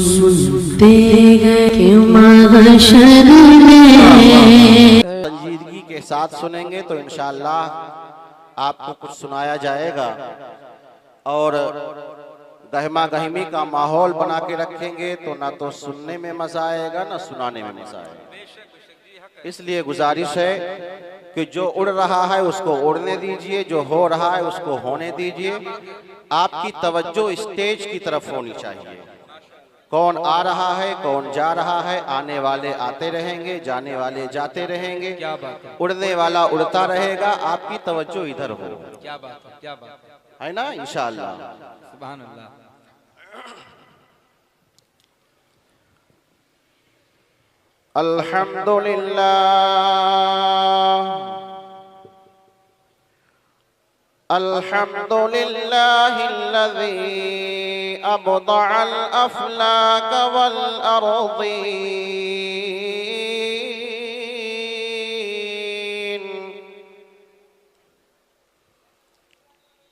सुनते हैं क्यों महशर में। संजीदगी के साथ सुनेंगे तो इंशाअल्लाह आपको कुछ सुनाया जाएगा और गहमा गहमी का माहौल बना के रखेंगे तो ना तो सुनने में मजा आएगा ना सुनाने में मजा आएगा। इसलिए गुजारिश है कि जो उड़ रहा है उसको उड़ने दीजिए, जो हो रहा है उसको होने दीजिए। आपकी तवज्जो स्टेज की तरफ होनी चाहिए। कौन आ रहा है, कौन जा रहा है, आने वाले आते रहेंगे, जाने वाले जाते रहेंगे, क्या बात है, उड़ने वाला उड़ता रहेगा। आपकी तवज्जो इधर हो, क्या बात है, क्या बात है ना, इंशाअल्लाह। सुभान अल्लाह। अल्हम्दुलिल्लाह अल्हम्दुलिल्लाहिल्लज़ी अबदअल अफ़लाक वल अर्ज़ीन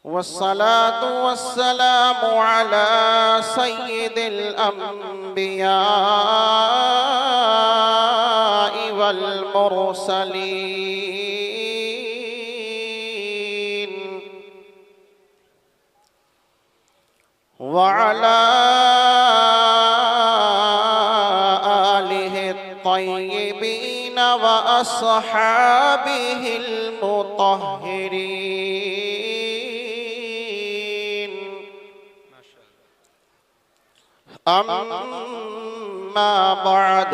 वस्सलातु वस्सलामु अला सय्यिदिल अंबिया वल मुरसलीन वअला आलिहि त्तय्यिबीन व अस्हाबिहिल मुत्तहहिरीन। अम्मा बअद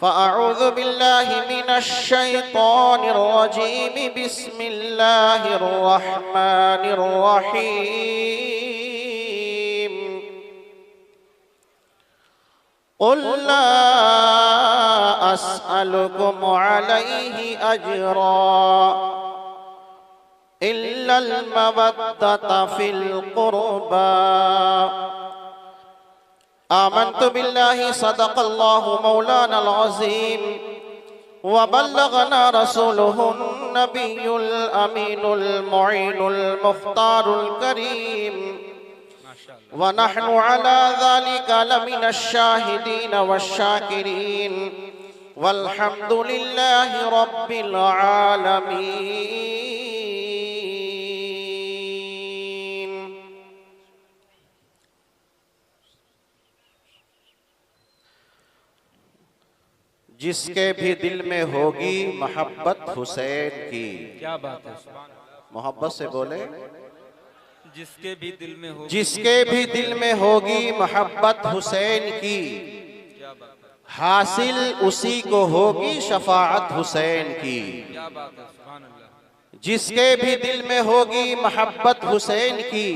फ़अऊज़ु बिल्लाहि मिनश शैतानिर रजीम। बिस्मिल्लाहिर रहमानिर रहीम। क़ुल ला अस्अलुकुम अलैहि अजरा इल्लल मवद्दता फिल क़ुरबा। आमन्तु बिल्लाहि सदक़ल्लाहु मौलानल अज़ीम व बल्लगना रसूलुहुन नबियुल अमीनुल मुईनुल मुख्तारुल करीम व नहनु अला ज़ालिका लमिनश शाहिदीन वश्शाकिरीन वल्हम्दुलिल्लाहि रब्बिल आलमीन। जिसके भी दिल में होगी मोहब्बत हुसैन की। क्या बात है, मोहब्बत से बोले। जिसके भी दिल में हो, जिसके भी दिल में होगी मोहब्बत हुसैन की, क्या बात है, हासिल उसी को होगी शफाअत हुसैन की। क्या बात है, सुभान अल्लाह। जिसके भी दिल में होगी मोहब्बत हुसैन की,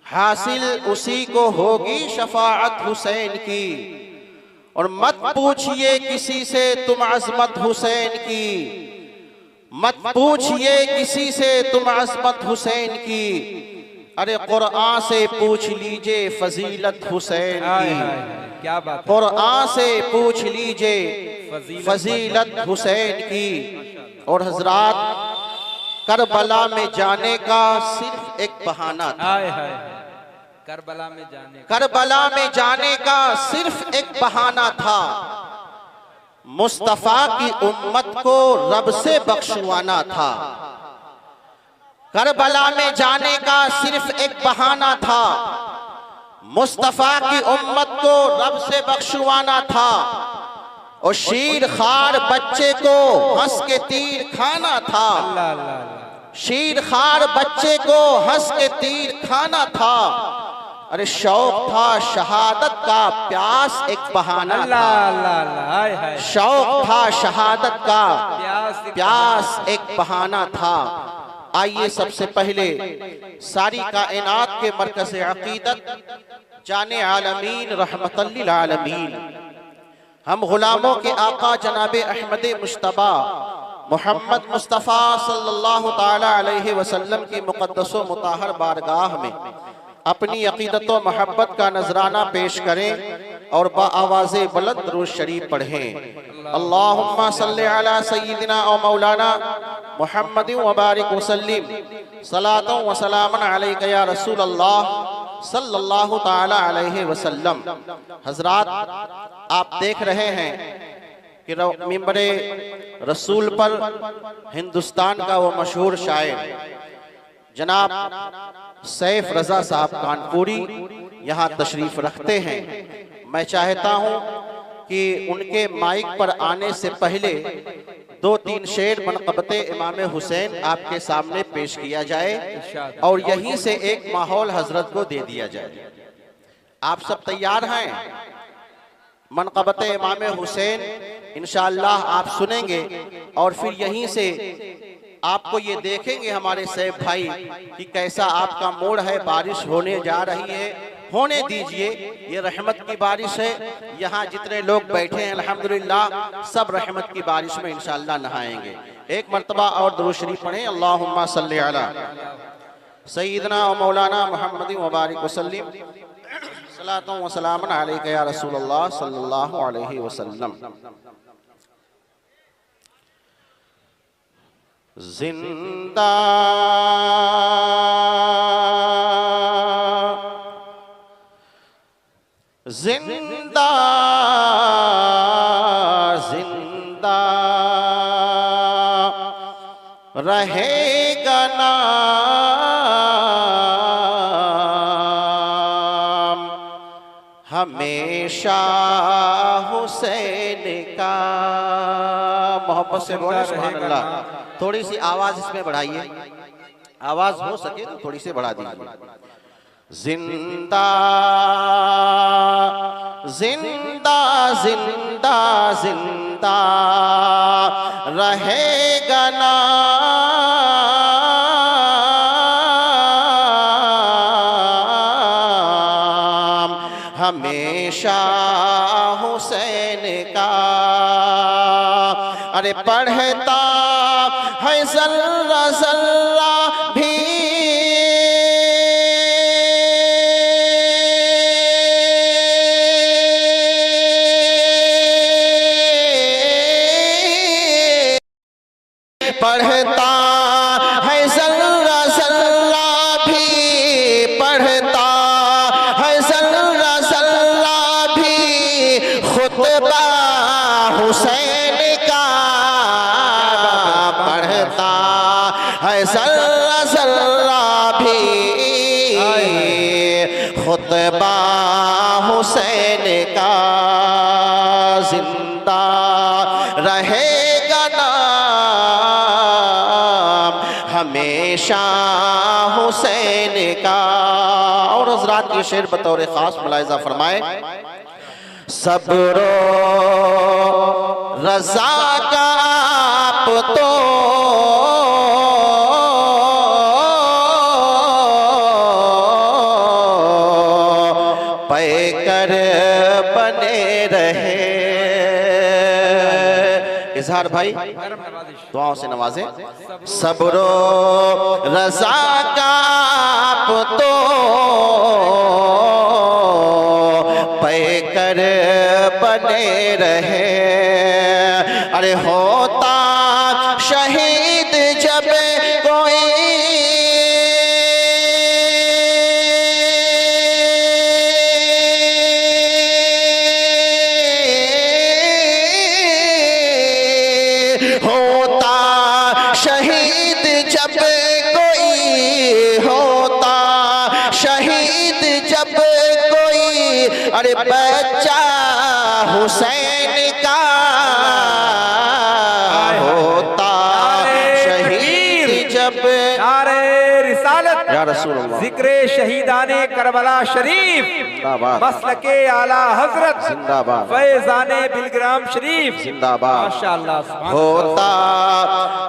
हासिल उसी को होगी शफाअत हुसैन की। और मत पूछिए किसी से तुम अज़मत हुसैन की, मत पूछिए किसी से तुम अज़मत हुसैन की। अरे कुरान से पूछ लीजिए फजीलत हुसैन की। क्या बात है, कुरान से पूछ लीजिए फजीलत हुसैन की। और हजरात, करबला में जाने का सिर्फ एक बहाना था। हाय हाय, करबला में जाने, करबला में जाने का सिर्फ एक बहाना था। मुस्तफा की उम्मत को रब से बख्शवाना था। करबला में जाने का सिर्फ एक बहाना था। मुस्तफा की उम्मत को रब से बख्शवाना था। और शीर खार बच्चे को हंस के तीर खाना था। अल्लाह अल्लाह अल्लाह। शीर खार बच्चे को हंस के तीर खाना था। अरे शौक था शहादत का, प्यास एक बहाना था। अल्लाह अल्लाह अल्लाह, हाय हाय। शौक था शहादत का, प्यास प्यास एक बहाना था। आइए सबसे पहले सारी कायनात के मरकज़ अक़ीदत जाने आलमीन रहमतल लिल आलमीन, हम गुलामों के आका जनाबे अहमद मुश्तबा मोहम्मद मुस्तफ़ा सल्लल्लाहु ताला अलैहि वसल्लम की मुक़द्दस व मुताहर बारगाह में अपनी अक़ीदत व मोहब्बत का नजराना पेश करें और बाआवाज़े बुलंद दुरूद शरीफ पढ़ें। अल्लाहुम्मा सल्लि अला सय्यिदिना व मौलाना मुहम्मदिन व बारिक वसल्लिम सलातन व सलामन अलैका या रसूल अल्लाह सल्लल्लाहु ताला अलैहि वसल्लम। हजरात, आप देख रहे हैं कि मिंबरे रसूल पर हिंदुस्तान का वो मशहूर शायर जनाब सैफ रजा साहब कानपुरी यहाँ तशरीफ रखते हैं। मैं चाहता हूँ कि उनके माइक पर आने से पहले 2-3 शेर मनक़बते इमाम हुसैन आपके सामने पेश किया जाए और यहीं से एक माहौल हजरत को दे दिया जाए। आप सब तैयार हैं? मनक़बते इमाम हुसैन इंशाअल्लाह आप सुनेंगे और फिर यहीं से आपको ये देखेंगे हमारे सैफ भाई कि कैसा आपका मूड है। बारिश होने जा रही है, होने दीजिए, ये रहमत की बारिश है। यहाँ जितने लोग बैठे हैं अल्हम्दुलिल्लाह सब रहमत की बारिश में इंशाअल्लाह नहाएंगे। एक मर्तबा और दुरूद शरीफ पढ़ें, अल्लाहुम्मा सल्ली अला सय्यिदना व मौलाना मुहम्मदिन व बारिक वसल्लिम सलातु व सलामुन अलैका या रसूलल्लाह सल्लल्लाहु अलैहि वसल्लम। जिंदा जिंदा जिंदा रहेगा नाम हमेशा हुसैन का। मोहब्बत से बोले सुभान अल्लाह। थोड़ी सी आवाज इसमें बढ़ाइए, आवाज हो सके तो थोड़ी सी बढ़ा दीजिए। जिंदा जिंदा जिंदा जिंदा रहेगा नाम हमेशा हुसैन का। अरे पढ़ता है जल्ला जल्ला भी पढ़ता है जल्ला जल्ला भी पढ़ता है जल्ला जल्ला भी खुतबा हुसैन का पढ़ता है जल्ला जल्ला भी खुतबा हुसैन का। जिंदा रहेगा नाम हमेशा हुसैन का। और हजरात ये शेर बतौर खास मुलाहिजा फरमाए। सब्रो रजा का आप तो पैकर बने रहे। इजहार भाई दुआओं से नवाजे। सब्रो रजा का आप तो पैकर बने रहे। अरे होता शहीद जब कोई होता शहीद जब कोई होता शहीद जब कोई अरे बच्चा हुसैन का होता शहीद जब रिसालत या रसूल अल्लाह जिक्र शहीदाने करबला शरीफ जिंदाबाद मसलके आला हजरत जिंदाबाद फैजाने बिलग्राम शरीफ जिंदाबाद माशाअल्लाह। होता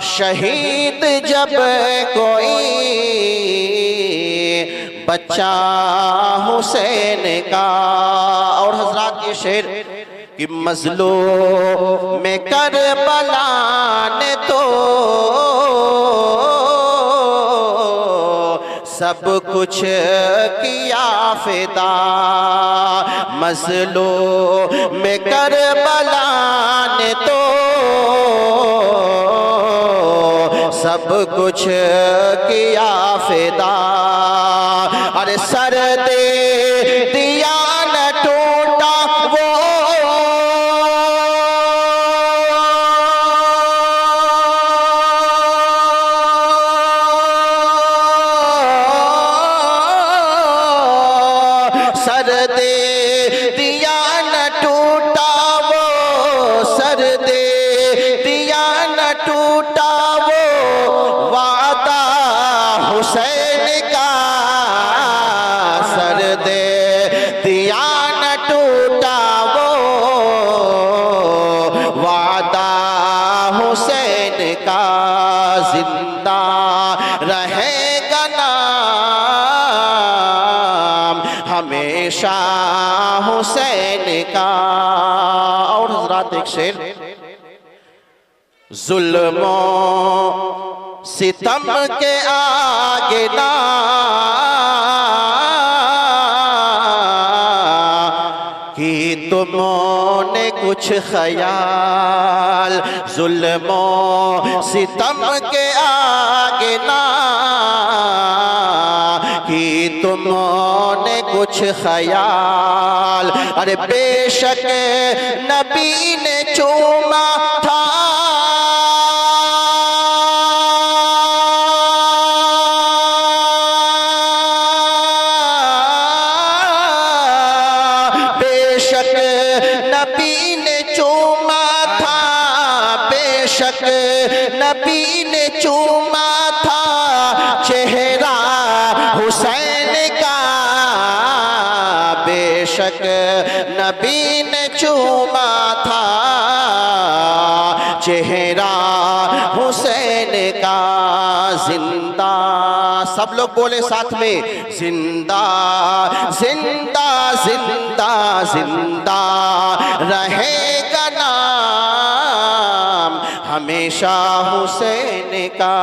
शहीद जब कोई बच्चा हुसैन का। और हजरात ये शेर कि मजलूम में करबला ने तो सब कुछ किया फिदा। मजलूम में करबला ने तो सब कुछ किया फिदा। अरे सर दे सर दे दिया न टूटा वो, सर दे दिया न टूटा वो वादा हुसैन का, सर दे दिया न टूटा वो वादा हुसैन का, जिंदा रहेगा नाम हमेशा हुसैन का। और हजरात एक शेर, जुल्मों सितम के आगे ना कि तुमने कुछ ख्याल, जुल्मों सितम के आगे ना कि तुमने कुछ ख्याल। अरे बेशक नबी ने चूमा था नबी ने चूमा था चेहरा हुसैन का, बेशक नबी ने चूमा था चेहरा हुसैन का। जिंदा, सब लोग बोले साथ में, जिंदा जिंदा जिंदा जिंदा रहेगा नाम हमेशा हुसैन का।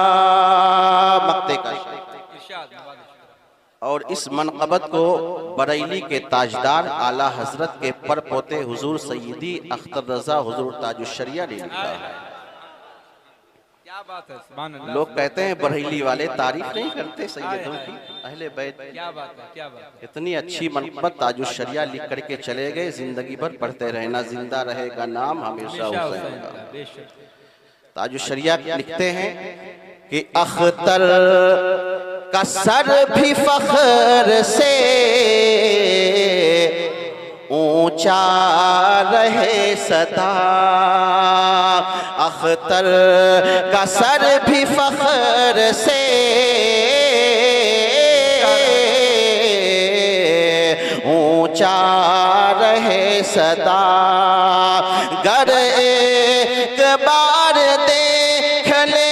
मक्ते का और इस मनक़बत को बरेली के ताजदार आला हजरत के पर पोते हुजूर सैयदी अख्तर रजा हुजूर ताजुश्शरिया ने लिखा है। क्या बात है, सुभान अल्लाह। लोग कहते हैं बरेली वाले तारीफ नहीं करते सैयदों की, अहले बैत। क्या बात है, क्या बात है। इतनी अच्छी मनक़बत ताजुश्शरिया लिख करके चले गए, जिंदगी भर पढ़ते रहना, जिंदा रहेगा नाम हमेशा हुसैन का। ताजुश्शरिया लिखते हैं कि अख्तर का सर भी फख्र से ऊंचा रहे सदा, अख्तर का सर भी फख्र से ऊंचा रहे सदा। गर एक बार देख ले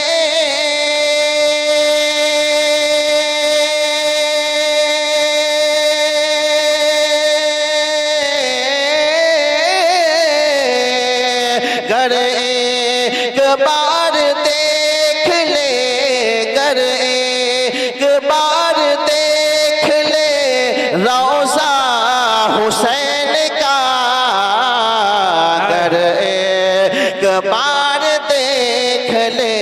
गर एक बार देख ले, गर एक बार देख ले रौज़ा हुसैन का, गर एक बार देख ले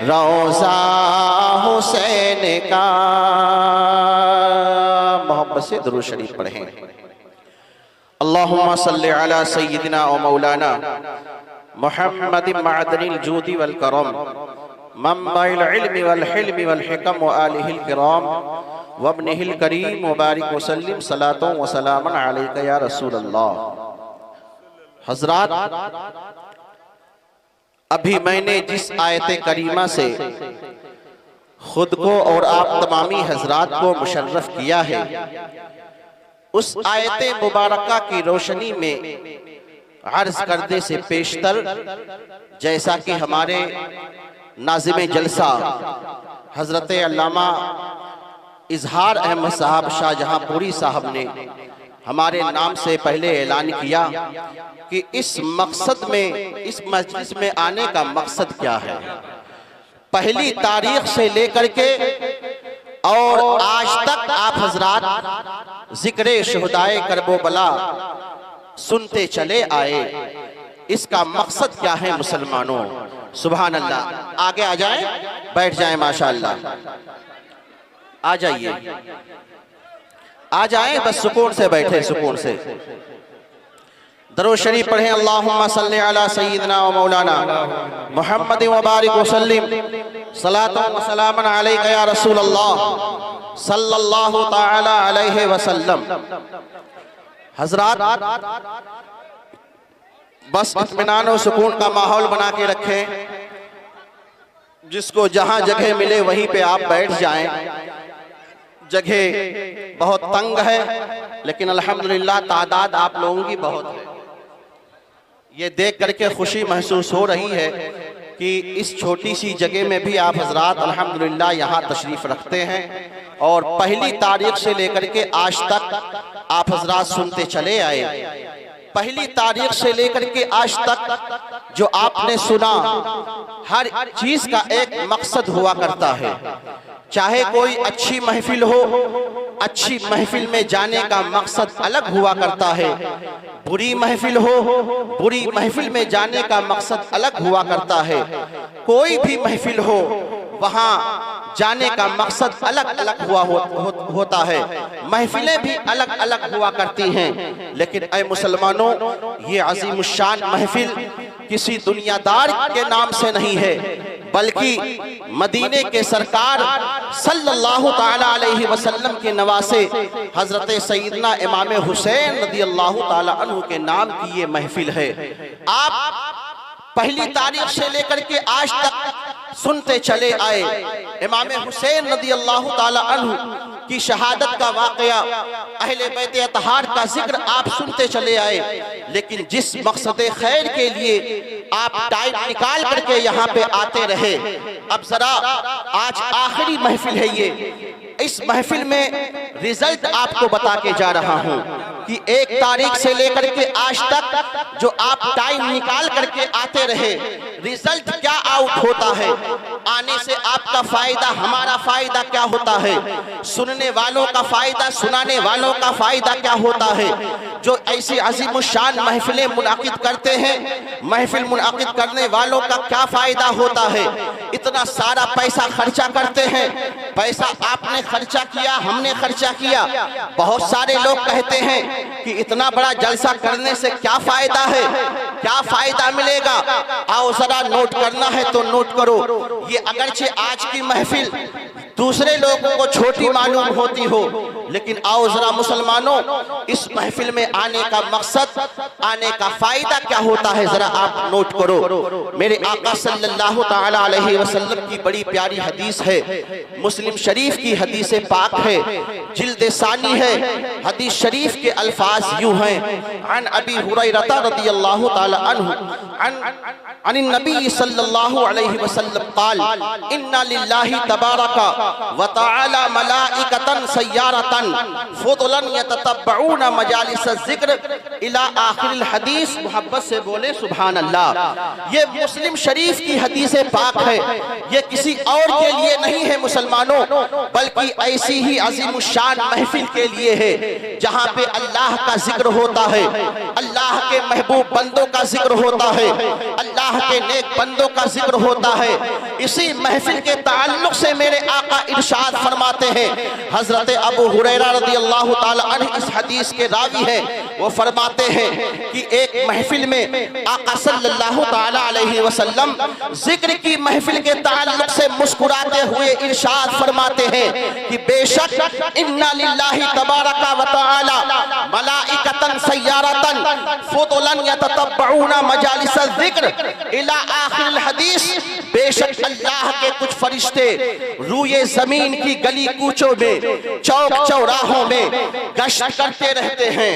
रौज़ा हुसैन का। मोहब्बत से दुरूद शरीफ पढ़ें। अल्लाहुम्मा सल्लि अला सय्यिदिना व मौलाना मुहम्मदिन मअदनिल जूदी वल करम मंबाइल इल्मी वल हिल्मी वल हिकम व आलिहिल किराम व इब्निहिल करीम व बारिक व सल्लिम सलातों व सलामन अलैका या रसूल अल्लाह। हजरात, अभी मैंने जिस आयत करीमा से खुद को और आप तमामी हजरात को मुशर्रफ किया है, उस आयत मुबारका की रोशनी में अर्ज करने से पेशतर, जैसा कि हमारे नाज़िम जलसा हजरत अल्लामा इजहार अहमद साहब शाहजहांपुरी साहब ने हमारे नाम से पहले ऐलान किया कि इस मकसद में, इस मजलिस में आने का मकसद क्या है। पहली तारीख से लेकर के और आज तक आप हजरात जिक्रे शुहदाए करबला सुनते चले आए। इसका मकसद क्या है मुसलमानों? सुभान अल्लाह। आगे आ जाएं, बैठ जाएं, माशाअल्लाह। आ जाइए, आ जाएं, बस सुकून से बैठे, सुकून से। दरूद शरीफ पढ़ें। अल्लाहुम्मा सल्ली अला सय्यिदना व मौलाना मुहम्मद व बारिक व सल्लिम सलातन व सलामन अलैका या रसूल अल्लाह सल्लल्लाहु तआला अलैहि वसल्लम। हजरात, बस इत्मीनान और सुकून का माहौल बना के रखें। जिसको जहां जगह मिले वहीं पे आप बैठ जाएं। जगह बहुत तंग है, लेकिन अल्हम्दुलिल्लाह तादाद आप लोगों की बहुत है। ये देख करके खुशी महसूस हो रही है कि इस छोटी सी जगह में भी आप हजरात अल्हम्दुलिल्लाह यहाँ तशरीफ रखते हैं। और पहली तारीख से लेकर के आज तक आप हजरात सुनते चले आए। पहली तारीख से लेकर के आज तक जो आपने सुना, हर चीज का एक मकसद हुआ करता है। चाहे कोई अच्छी महफिल हो, अच्छी महफिल में जाने का मकसद अलग हुआ करता है। बुरी महफिल हो, बुरी महफिल में जाने का मकसद अलग हुआ करता है। कोई भी महफिल हो, वहां जाने का मकसद अलग अलग होता है। महफिलें भी अलग अलग हुआ करती हैं। लेकिन ऐ मुसलमानों, ये अजीमुशान महफिल किसी दुनियादार के नाम से नहीं है, बल्कि मदीने के सरकार सल्लल्लाहु ताला अलैहि वसल्लम के नवासे हजरत सईदना इमाम हुसैन रदियल्लाहु ताला अन्हु के नाम की ये महफिल है। आप पहली तारीख से लेकर के आज तक सुनते चले आए। इमाम हुसैन रदियल्लाहु ताला अन्हु की शहादत का वाकया, अहले बैत अतहार का जिक्र आप सुनते चले आए। लेकिन जिस मकसद खैर के लिए आप टाइम निकाल करके यहाँ पे आते रहे, अब जरा आज आखिरी महफिल है ये। इस महफिल में रिजल्ट आपको बता के जा रहा हूँ कि 1 तारीख से लेकर के आज तक जो आप टाइम निकाल करके आते रहे, रिजल्ट क्या आउट होता है। आने से आपका फायदा, हमारा फायदा क्या होता है, सुनने वालों का फायदा, सुनाने वालों का फायदा क्या होता है। जो ऐसी अजीमुशान महफिलें मुनाकिद करते हैं, महफिल मुनाकिद करने वालों का क्या फायदा होता है। इतना सारा पैसा खर्चा करते हैं, पैसा आपने खर्चा किया, हमने खर्चा किया। बहुत सारे लोग कहते हैं कि इतना बड़ा जलसा करने से क्या फायदा है, क्या फायदा मिलेगा। आओ जरा नोट करना है तो नोट करो। ये अगरचे आज की महफिल दूसरे लोगों को छोटी मालूम होती हो, लेकिन आओ जरा मुसलमानों, इस महफिल में आने का मकसद, आने का फायदा क्या होता है, जरा आप नोट करो। मेरे आका सल्लल्लाहु ताला अलैहि वसल्लम की बड़ी प्यारी हदीस है, मुस्लिम शरीफ की हदीस पाक है, जिल्द सानी है। हदीस शरीफ के अल्फाज यूं हैं, अन अबी हुरैरा रदियल्लाहु ताला अन्हु अन नबी सल्लल्लाहु अलैहि वसल्लम क़ाल इन्ना लिल्लाहि तबारका व तआला मलाइकतन सय्यारतन फुदलन यततब्बऊन मजालिस ज़िक्र इला आखिरिल हदीस। मोहब्बत से बोले सुभान अल्लाह। ये मुस्लिम शरीफ की हदीस पाक है, ये किसी और के लिए नहीं है मुसलमानों, बल्कि ऐसी ही अजीमुशान महफिल के लिए है, जहाँ पे अल्लाह का जिक्र होता है, अल्लाह के महबूब बंदों का जिक्र होता है, अल्लाह के नेक बंदों का जिक्र होता है। इसी महफिल के ताल्लुक से मेरे आका इरशाद फरमाते हैं, हजरत अबू हुरैरा रदियल्लाहु ताला अन्हु इस हदीस के रावी हैं। वो फरमाते हैं कि एक महफिल में आका सल्लल्लाहु ताला अलैहि वसल्लम जिक्र की महफिल के ताल्लुक से मुस्कुराते हुए इरशाद फरमाते हैं कि बेशक इन्ना लिल्लाहि तबारका व तआला मलाइकतन सय्यारतन फुदलन यततब्बऊन मजालिस ज़िक्र इला आखिरिल हदीस। बेशक अल्लाह के कुछ फरिश्ते रूए जमीन की गली कूचों में, चौक चौराहों में गश्त करते रहते हैं,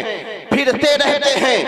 फिरते रहते हैं,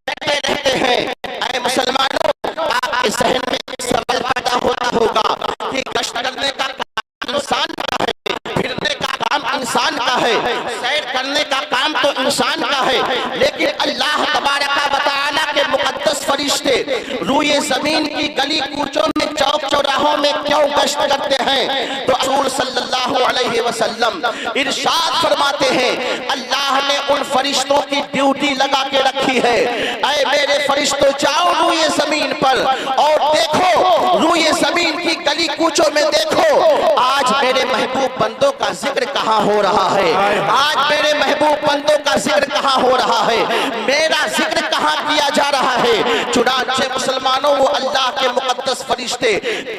रहते रहते हैं। ऐ मुसलमानों, आपके ज़हन में सवाल पैदा होता होगा कि गश्त करने का काम इंसान का है, फिरने का काम इंसान का है, सैर करने का काम तो इंसान का है, लेकिन अल्लाह तबारका व तआला के मुकद्दस फरिश्ते रूए जमीन की गली कूचों में, चौक चौराहों में क्यों गश्त करते हैं। तो रसूल सल्लल्लाहु अलैहि वसल्लम इरशाद फरमाते हैं, अल्लाह ने उन फरिश्तों की ड्यूटी लगा के रखी है। ऐ मेरे फरिश्तों, जाओ रूए जमीन पर और देखो रूए जमीन ज़मीन की गली कूचों में देखो, आज मेरे महबूब बंदों का जिक्र कहाँ हो रहा है, आज मेरे महबूब बंदों का जिक्र कहाँ हो रहा है, मेरा जिक्र कहाँ किया जा रहा है। चुनांचे मुसलमानों, वो अल्लाह के मुकद्दस फरिश्ते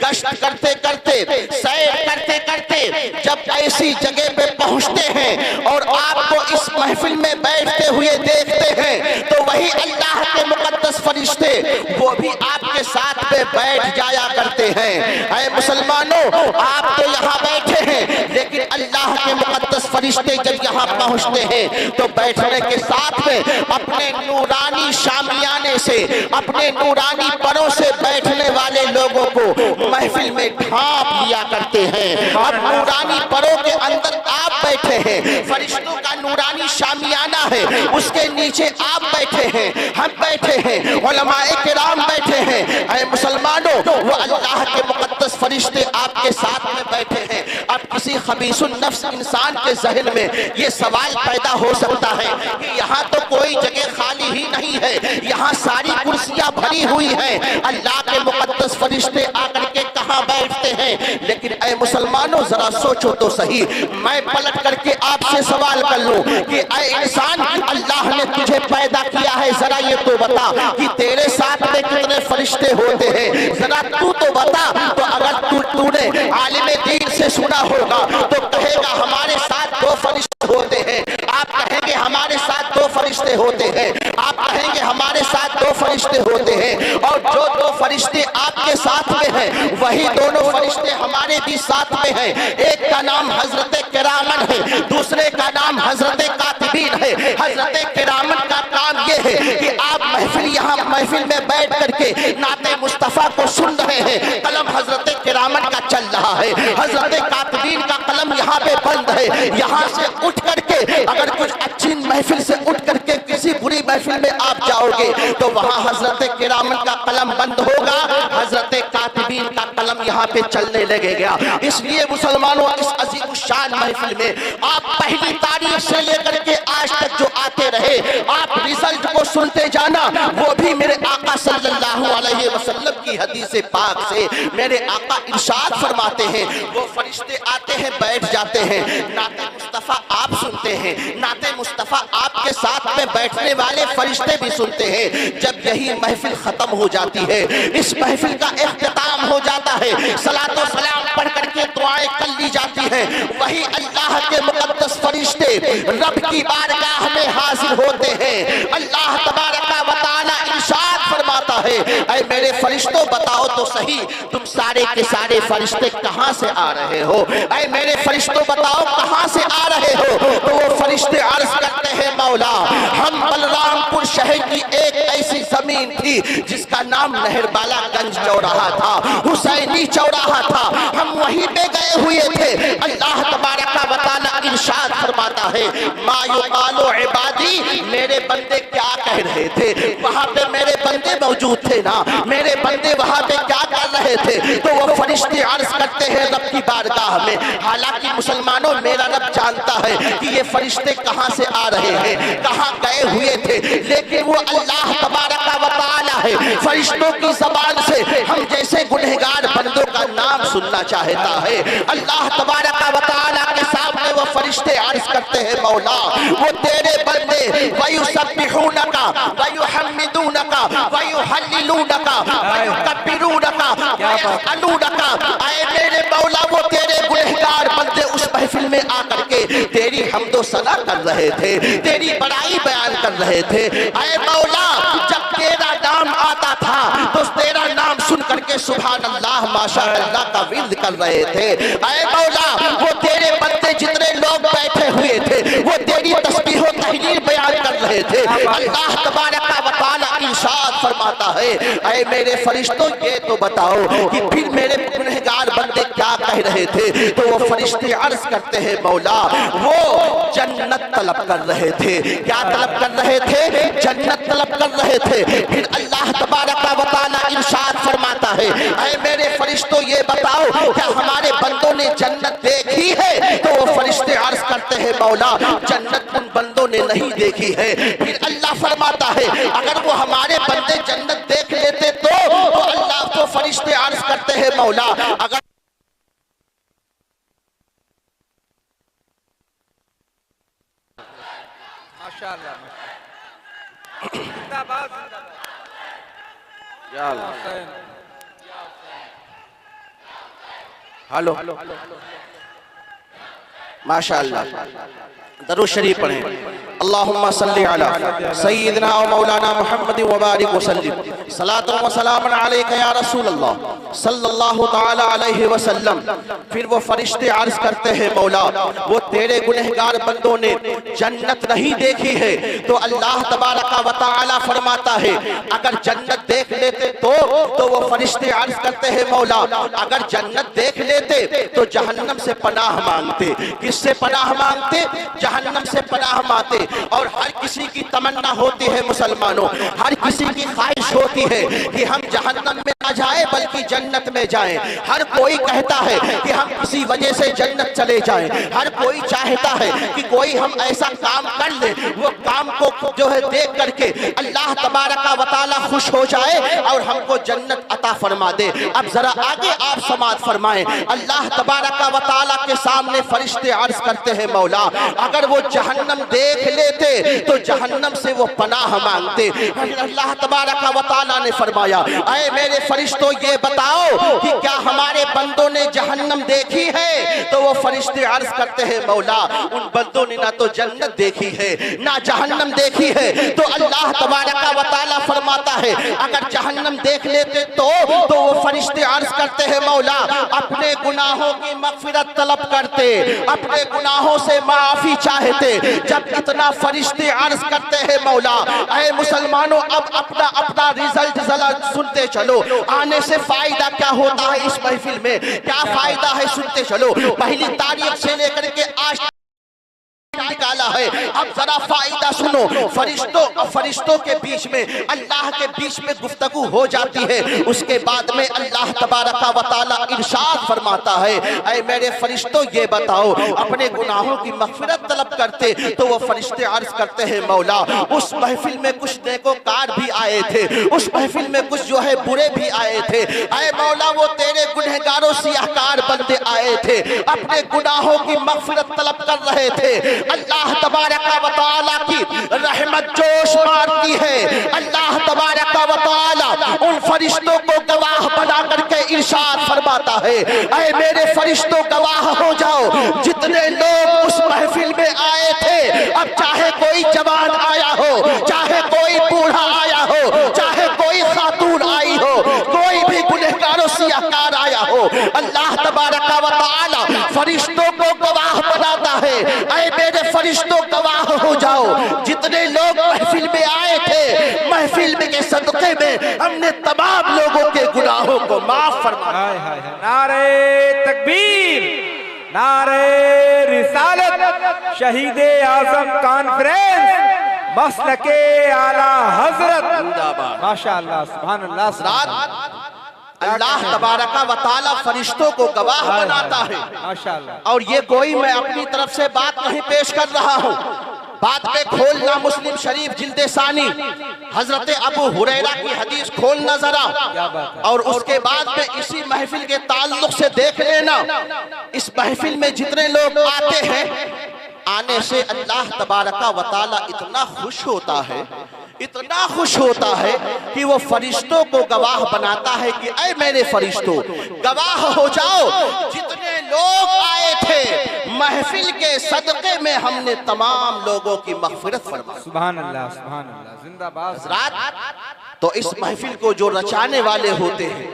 गश्त करते करते, सैर करते करते जब ऐसी जगह पे पहुंचते हैं और आपको इस महफिल में बैठते हुए देखते हैं, तो वही अल्लाह के मुकद्दस फरिश्ते वो भी आपके साथ में बैठ जाया करते हैं। ऐ मुसलमानों, आप तो यहाँ बैठे हैं, लेकिन अल्लाह के मुकद्दस फरिश्ते जब यहाँ पहुंचते हैं तो बैठने के साथ में अपने नूरानी शामियाने से, अपने नूरानी परों से बैठने वाले लोगों को महफिल में ढांप लिया करते हैं। अब नूरानी परों के अंदर आप बैठे हैं, फरिश्तों का नूरानी शामियाना है, उसके नीचे आप बैठे हैं, हम बैठे हैं, उलमाए किराम बैठे हैं। ऐ मुसलमानों, वो अल्लाह के मुकद्दस फरिश्ते आपके साथ में बैठे हैं। अब किसी खबीसुन नफ्स इंसान के जहन में ये सवाल पैदा हो सकता है कि यहाँ तो कोई जगह खाली ही नहीं है, यहाँ सारी कुर्सियां भरी हुई हैं, अल्लाह के मुकद्दस फरिश्ते आकर के कहाँ बैठते हैं। लेकिन ऐ मुसलमानों, जरा सोचो तो सही, मैं पलट करके आपसे सवाल कर लूं कि ऐ इंसान, अल्लाह ने तुझे पैदा किया है, जरा ये तो बता कि तेरे साथ में कितने फरिश्ते होते हैं, जरा तू तो बता। तो अगर तूने आलिम दीन से सुना होगा तो कहेगा हमारे साथ 2 फरिश्ते होते हैं, आप कहेंगे हमारे साथ 2 फरिश्ते होते हैं, आप कहेंगे हमारे साथ 2 फरिश्ते होते हैं। और जो 2 फरिश्ते आपके साथ में हैं, वही दोनों फरिश्ते हमारे भी साथ में हैं। एक का नाम हजरत किरामन है, दूसरे का नाम हजरत कातिबीन है। हजरत किरामन का काम ये है कि आप यहाँ महफिल में बैठ करके नाते मुस्तफा को सुन रहे हैं, कलम हजरत किरामन का चल रहा है, हजरत कातिबीन का कलम यहाँ पे बंद है। यहाँ से उठ करके अगर कुछ अच्छी महफिल से उठ करके किसी बुरी महफिल में आप जाओगे तो वहाँ हजरत किरामन का कलम बंद होगा, हजरत कातिबीन का कलम यहाँ पे चलने लगेगा। इसलिए मुसलमानों, इस अजीम शान महफिल में आप पहली तारीख से लेकर के आज तक जो आते रहे, आप रिजल्ट को सुनते जाना। वो भी मेरे आका सल्लल्लाहु अलैहि वसल्लम की हदीस पाक से मेरे आका इरशाद फरमाते हैं, वो फरिश्ते आते हैं, बैठ जाते हैं, नाते मुस्तफा आप सुनते हैं, नाते मुस्तफा आपके साथ में बैठने वाले फरिश्ते भी सुनते हैं। जब यही महफिल खत्म हो जाती है, इस महफिल का इख्तिताम हो जाता है, सलात व सलाम पढ़ करके दुआएं कर ली जाती हैं, वही अल्लाह के मुकद्दस फरिश्ते रब की बारगाह में हाजिर होते हैं। अल्लाह तबारक व तआला इरशाद फरमाता है, ऐ मेरे फरिश्तों बताओ तो सही, तुम सारे के सारे फरिश्ते कहाँ से आ रहे हो? ऐ मेरे फरिश्तों बताओ कहाँ से आ रहे हो? तो वो फरिश्ते अर्ज करते हैं, मौला, हम बलरामपुर शहर की एक ऐसी जमीन थी जिसका नाम नहरबालागंज चौराहा था, हुसैनी चौराहा था, हम वहीं पे गए हुए थे। अल्लाह तबारक व तआला इरशाद फरमाता है, मा युकालु इबादी, मेरे बंदे क्या कह रहे थे? वहां पे मेरे बंदे मौजूद थे ना, मेरे बंदे वहां पे क्या कर रहे थे? तो वो फरिश्ते अर्ज करते हैं रब की बारगाह में। हालांकि मुसलमानों, मेरा रब जानता है कि ये फरिश्ते कहां से आ रहे हैं, कहां गए हुए थे, लेकिन वो अल्लाह तबारक व तआला है, फरिश्तों की ज़बान से हम जैसे गुनहगार बंदों का नाम सुनना चाहता है। अल्लाह तबारक व तआला के सामने वो फरिश्ते अर्ज करते हैं, मौला, वो तेरे बंदे वयुसब्बिहूनका वयुहम्मिदूनका वयुहल्लिलूनका वयुकब्बिरूनका वयसअलूनका। ऐ मेरे मौला, वो तेरे गुनहगार बंदे उस महफिल में आकर के तेरी हम्दो सना कर रहे थे, तेरी बड़ाई बयान कर रहे थे। ऐ मौला, जब तेरा नाम आता था तो तेरा नाम सुन करके सुभान अल्लाह माशा अल्लाह का विर्द कर रहे थे। ऐ मौला, वो तेरे बंदे जितने लोग बैठे हुए थे वो तेरी तस्बीह व तहलील बयान कर रहे थे। अल्लाह तबारक व तआला इरशाद फरमाता है, ऐ मेरे फरिश्तों, ये तो बताओ कि फिर मेरे गुनहगार बंदे क्या कह रहे थे? तो वो फरिश्ते अर्ज करते हैं, मौला, वो जन्नत तलब कर रहे थे। क्या तलब कर रहे थे? जन्नत तलब कर रहे थे। फिर अल्लाह तबारक व तआला इरशाद फरमाता है, ऐ मेरे फरिश्तों, ये बताओ क्या हमारे बंदों ने जन्नत देखी है? तो वो फरिश्ते अर्ज करते हैं, मौला, जन्नत उन बंदों ने नहीं देखी है। फिर अल्लाह फरमाता है, अगर वो हमारे बंदे जन्नत देख लेते तो अल्लाह, तो फरिश्ते अर्ज करते हैं मौला अगर माशाअल्लाह जिंदाबाद या अल्लाह। हुसैन। हेलो माशाअल्लाह दरूद शरीफ पढ़ें। अल्लाहुम्मा सल्ली अला सय्यिदना व मौलाना मुहम्मद व बारिक व सल्लिम सलातु व सलामुन अलैका या रसूल अल्लाह सल्लल्लाहु तआला अलैहि वसल्लम। फिर वो फरिश्ते अर्ज करते हैं मौला वो तेरे गुनहगार बंदों ने जन्नत नहीं देखी है तो अल्लाह तबारक व तआला फरमाता है अगर जन्नत देख लेते तो वो फरिश्ते अर्ज करते हैं मौला अगर जन्नत देख लेते तो जहन्नम से पनाह मांगते। किससे पनाह मांगते? जहन्नम से पनाह मांगते। और हर किसी की तमन्ना होती है मुसलमानों, हर किसी की ख्वाहिश होती है कि हम जहन्नम में ना जाए बल्कि जन्नत में जाएं। हर कोई कहता है कि हम किसी वजह से जन्नत चले जाएं। हर कोई चाहता है कि कोई हम ऐसा काम कर ले वो काम को जो है देख करके अल्लाह तबारक व तआला खुश हो जाए और हमको जन्नत अता फरमा दे। अब जरा आगे आप समाअत फरमाएं। अल्लाह तबारक व तआला के सामने फरिश्ते अर्ज करते हैं मौला अगर वो जहन्नम देख लेते तो जहन्नम से वो पनाह मांगते। अल्लाह तबारक व तआला ने फरमाया ऐ मेरे फरिश्तों ये बताओ कि क्या हमारे बंदों ने जहन्नम देखी है? तो वो फरिश्ते अर्ज करते हैं मौला उन बंदों ने ना तो जन्नत देखी है ना जहन्नम देखी है। तो अल्लाह तबारक व तआला फरमाता है अगर जहन्नम देख लेते तो वो फरिश्ते अर्ज करते हैं मौला अपने गुनाहों की मगफिरत तलब करते, अपने गुनाहों से माफी चाहते। जब इतना फरिश्ते अर्ज करते हैं मौला ऐ मुसलमानों अब अपना अपना रिजल्ट जरा सुनते चलो। आने से फायदा क्या होता है इस महफिल में, क्या फायदा है सुनते चलो। पहली तारीख से लेकर के आज निकाला है। अब जरा फायदा सुनो। फरिश्तों के बीच में अल्लाह के बीच में गुफ्तगू हो जाती है। उसके बाद में अल्लाह तबारक व तआला इरशाद फरमाता है ऐ मेरे फरिश्तों ये बताओ अपने गुनाहों की मगफिरत तलब करते तो वो फरिश्ते अर्ज करते हैं मौला उस महफिल में कुछ नेकोकार भी आए थे, उस महफिल में कुछ जो है बुरे भी आए थे। ऐ मौला वो तेरे गुनहगारों सियाहकार बंदे आए थे अपने गुनाहों की मगफिरत तलब कर रहे थे। अल्लाह तबारक व तआला की रहमत जोश मारती है। अल्लाह तबारक व तआला उन फरिश्तों को गवाह बना करके इरशाद फरमाता है ऐ मेरे फरिश्तों गवाह हो जाओ जितने लोग उस महफिल में आए थे। अब चाहे कोई जवान आया हो, चाहे कोई बूढ़ा आया हो, चाहे कोई खातून आई हो, कोई भी गुनहगारों सियाहकार आया हो, अल्लाह तबारक व तआला फरिश्तों को गवाह बनाता है ऐ मेरे फरिश्तों गवाह हो जाओ जितने लोग महफिल में आए थे महफिल में के सदक़े में हमने तमाम लोगों के गुनाहों को माफ फरमाया। नारे तकबीर, नारे रिसालत, शहीदे आजम कॉन्फ्रेंस, मसलके आला हजरत माशाअल्लाह सुभान अल्लाह। अल्लाह तबारक व तआला फरिश्तों को गवाह बनाता है माशाअल्लाह। और ये कोई मैं अपनी तरफ से बात नहीं पेश कर रहा हूँ, बात पे खोलना मुस्लिम शरीफ जिल्दे सानी हजरत अबू हुरैरा की हदीस खोलना जरा और उसके बाद में इसी महफिल के ताल्लुक से देख लेना। इस महफिल में जितने लोग आते हैं आने से अल्लाह तबारक व तआला इतना खुश होता है, इतना खुश होता है कि वो फरिश्तों को गवाह बनाता है कि ऐ मेरे फरिश्तों गवाह हो जाओ जितने लोग आए थे महफिल के सदक़े में हमने तमाम लोगों की मग़फ़िरत फरमाई। सुभान अल्लाह सुभान अल्लाह जिंदाबाद। हज़रात तो इस महफिल को जो रचाने वाले होते हैं,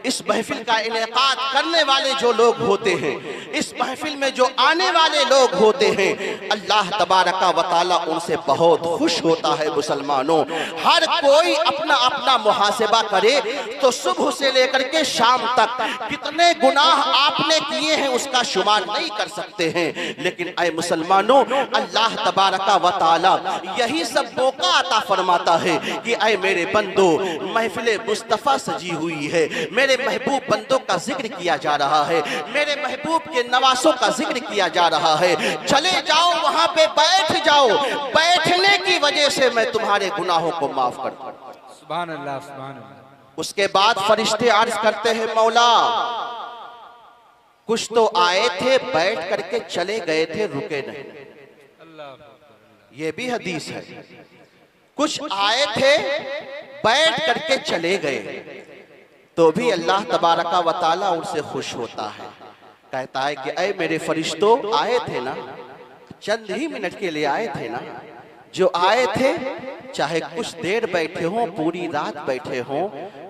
इस महफिल का इनेकाद करने वाले जो लोग होते हैं, इस महफिल में जो आने वाले लोग होते हैं, अल्लाह तबारक व तआला उनसे बहुत खुश होता है। मुसलमानों हर कोई अपना अपना मुहासिबा करे तो सुबह से लेकर के शाम तक कितने गुनाह आपने किए हैं उसका शुमार नहीं कर सकते हैं। लेकिन ऐ मुसलमानों अल्लाह तबारक व तआला यही सब मौका अता फरमाता है कि ऐ मेरे बंदो महफिल मुस्तफ़ा सजी हुई है, मेरे महबूब बंदों का जिक्र किया जा रहा है, मेरे महबूब के नवासों का जिक्र किया जा रहा है, चले जाओ वहां पे बैठ जाओ, बैठने की वजह से मैं तुम्हारे गुनाहों को माफ कर दूं। सुभान अल्लाह सुभान अल्लाह। उसके बाद फरिश्ते अर्ज करते हैं, मौला कुछ तो आए थे बैठ करके चले गए थे, रुके नहीं। ये भी हदीस है। कुछ आए थे बैठ करके चले गए, तो भी अल्लाह तबारका व ताला उनसे खुश होता है। कहता है कि ऐ मेरे फरिश्तों, आए थे ना, चंद ही मिनट के लिए आए थे ना, जो आए थे चाहे कुछ देर बैठे हों, पूरी रात बैठे हों,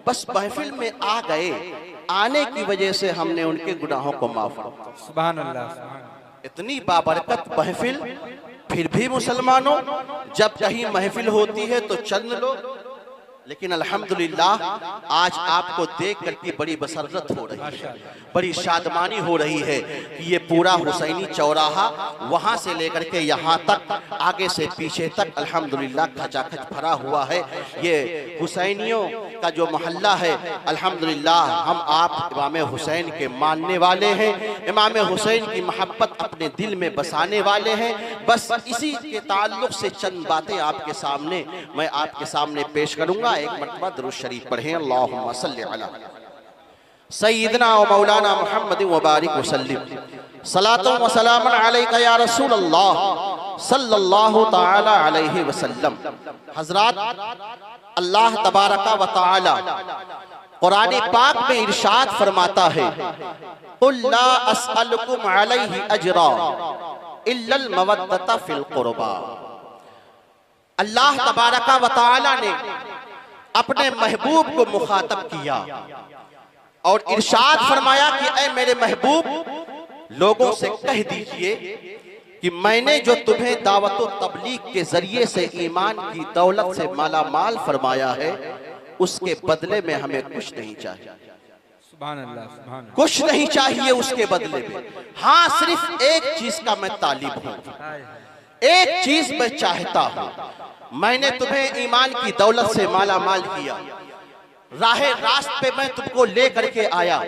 बस महफिल में आ गए, आने की वजह से हमने उनके गुनाहों को माफ किया। सुभान अल्लाह। इतनी बाबरकत महफिल, फिर भी मुसलमानों जब कहीं महफिल होती है तो चंद लोग, लेकिन अल्हम्दुलिल्लाह आज आपको देख करके बड़ी बसरत हो रही है, बड़ी शादमानी हो रही है कि ये पूरा हुसैनी चौराहा वहां से लेकर के यहाँ तक, आगे से पीछे तक अल्हम्दुलिल्लाह खचाखच भरा हुआ है। ये हुसैनियों का जो मोहल्ला है, अल्हम्दुलिल्लाह हम आप इमाम हुसैन के मानने वाले हैं, इमाम हुसैन की मोहब्बत अपने दिल में बसाने वाले हैं। बस इसी के ताल्लुक से चंद बातें आपके सामने मैं आपके सामने पेश करूंगा। एक मरतबा दुरूद शरीफ पढ़ें, अल्लाहुम्मा सल्ली अला सय्यिदना व मौलाना मुहम्मद व बारिक व सल्लिम, सलातो व सलामन अलैका या रसूल अल्लाह सल्लल्लाहु तआला अलैहि वसल्लम। हजरात, अल्लाह तबारका व तआला कुरान पाक में इरशाद फरमाता है, कुल ला अस्अलुकुम अलैहि अजरा इल्लल मवद्दता फिल कुर्बा। अल्लाह तबारका व तआला ने अपने महबूब को मुखातब किया और इरशाद फरमाया कि ऐ मेरे महबूब, लोगों से कह दीजिए कि मैंने जो तुम्हें दावत व तबलीग के जरिए से ईमान की दौलत से माला माल फरमाया है, उसके बदले में हमें कुछ नहीं चाहिए। सुभान अल्लाह, सुभान अल्लाह। कुछ नहीं चाहिए उसके बदले में। हाँ, सिर्फ एक चीज का मैं तालिब हूं, एक चीज मैं चाहता हूं। मैंने तुम्हें ईमान की दौलत से माला माल किया, राहे रास्त पे मैं तुमको ले करके आया,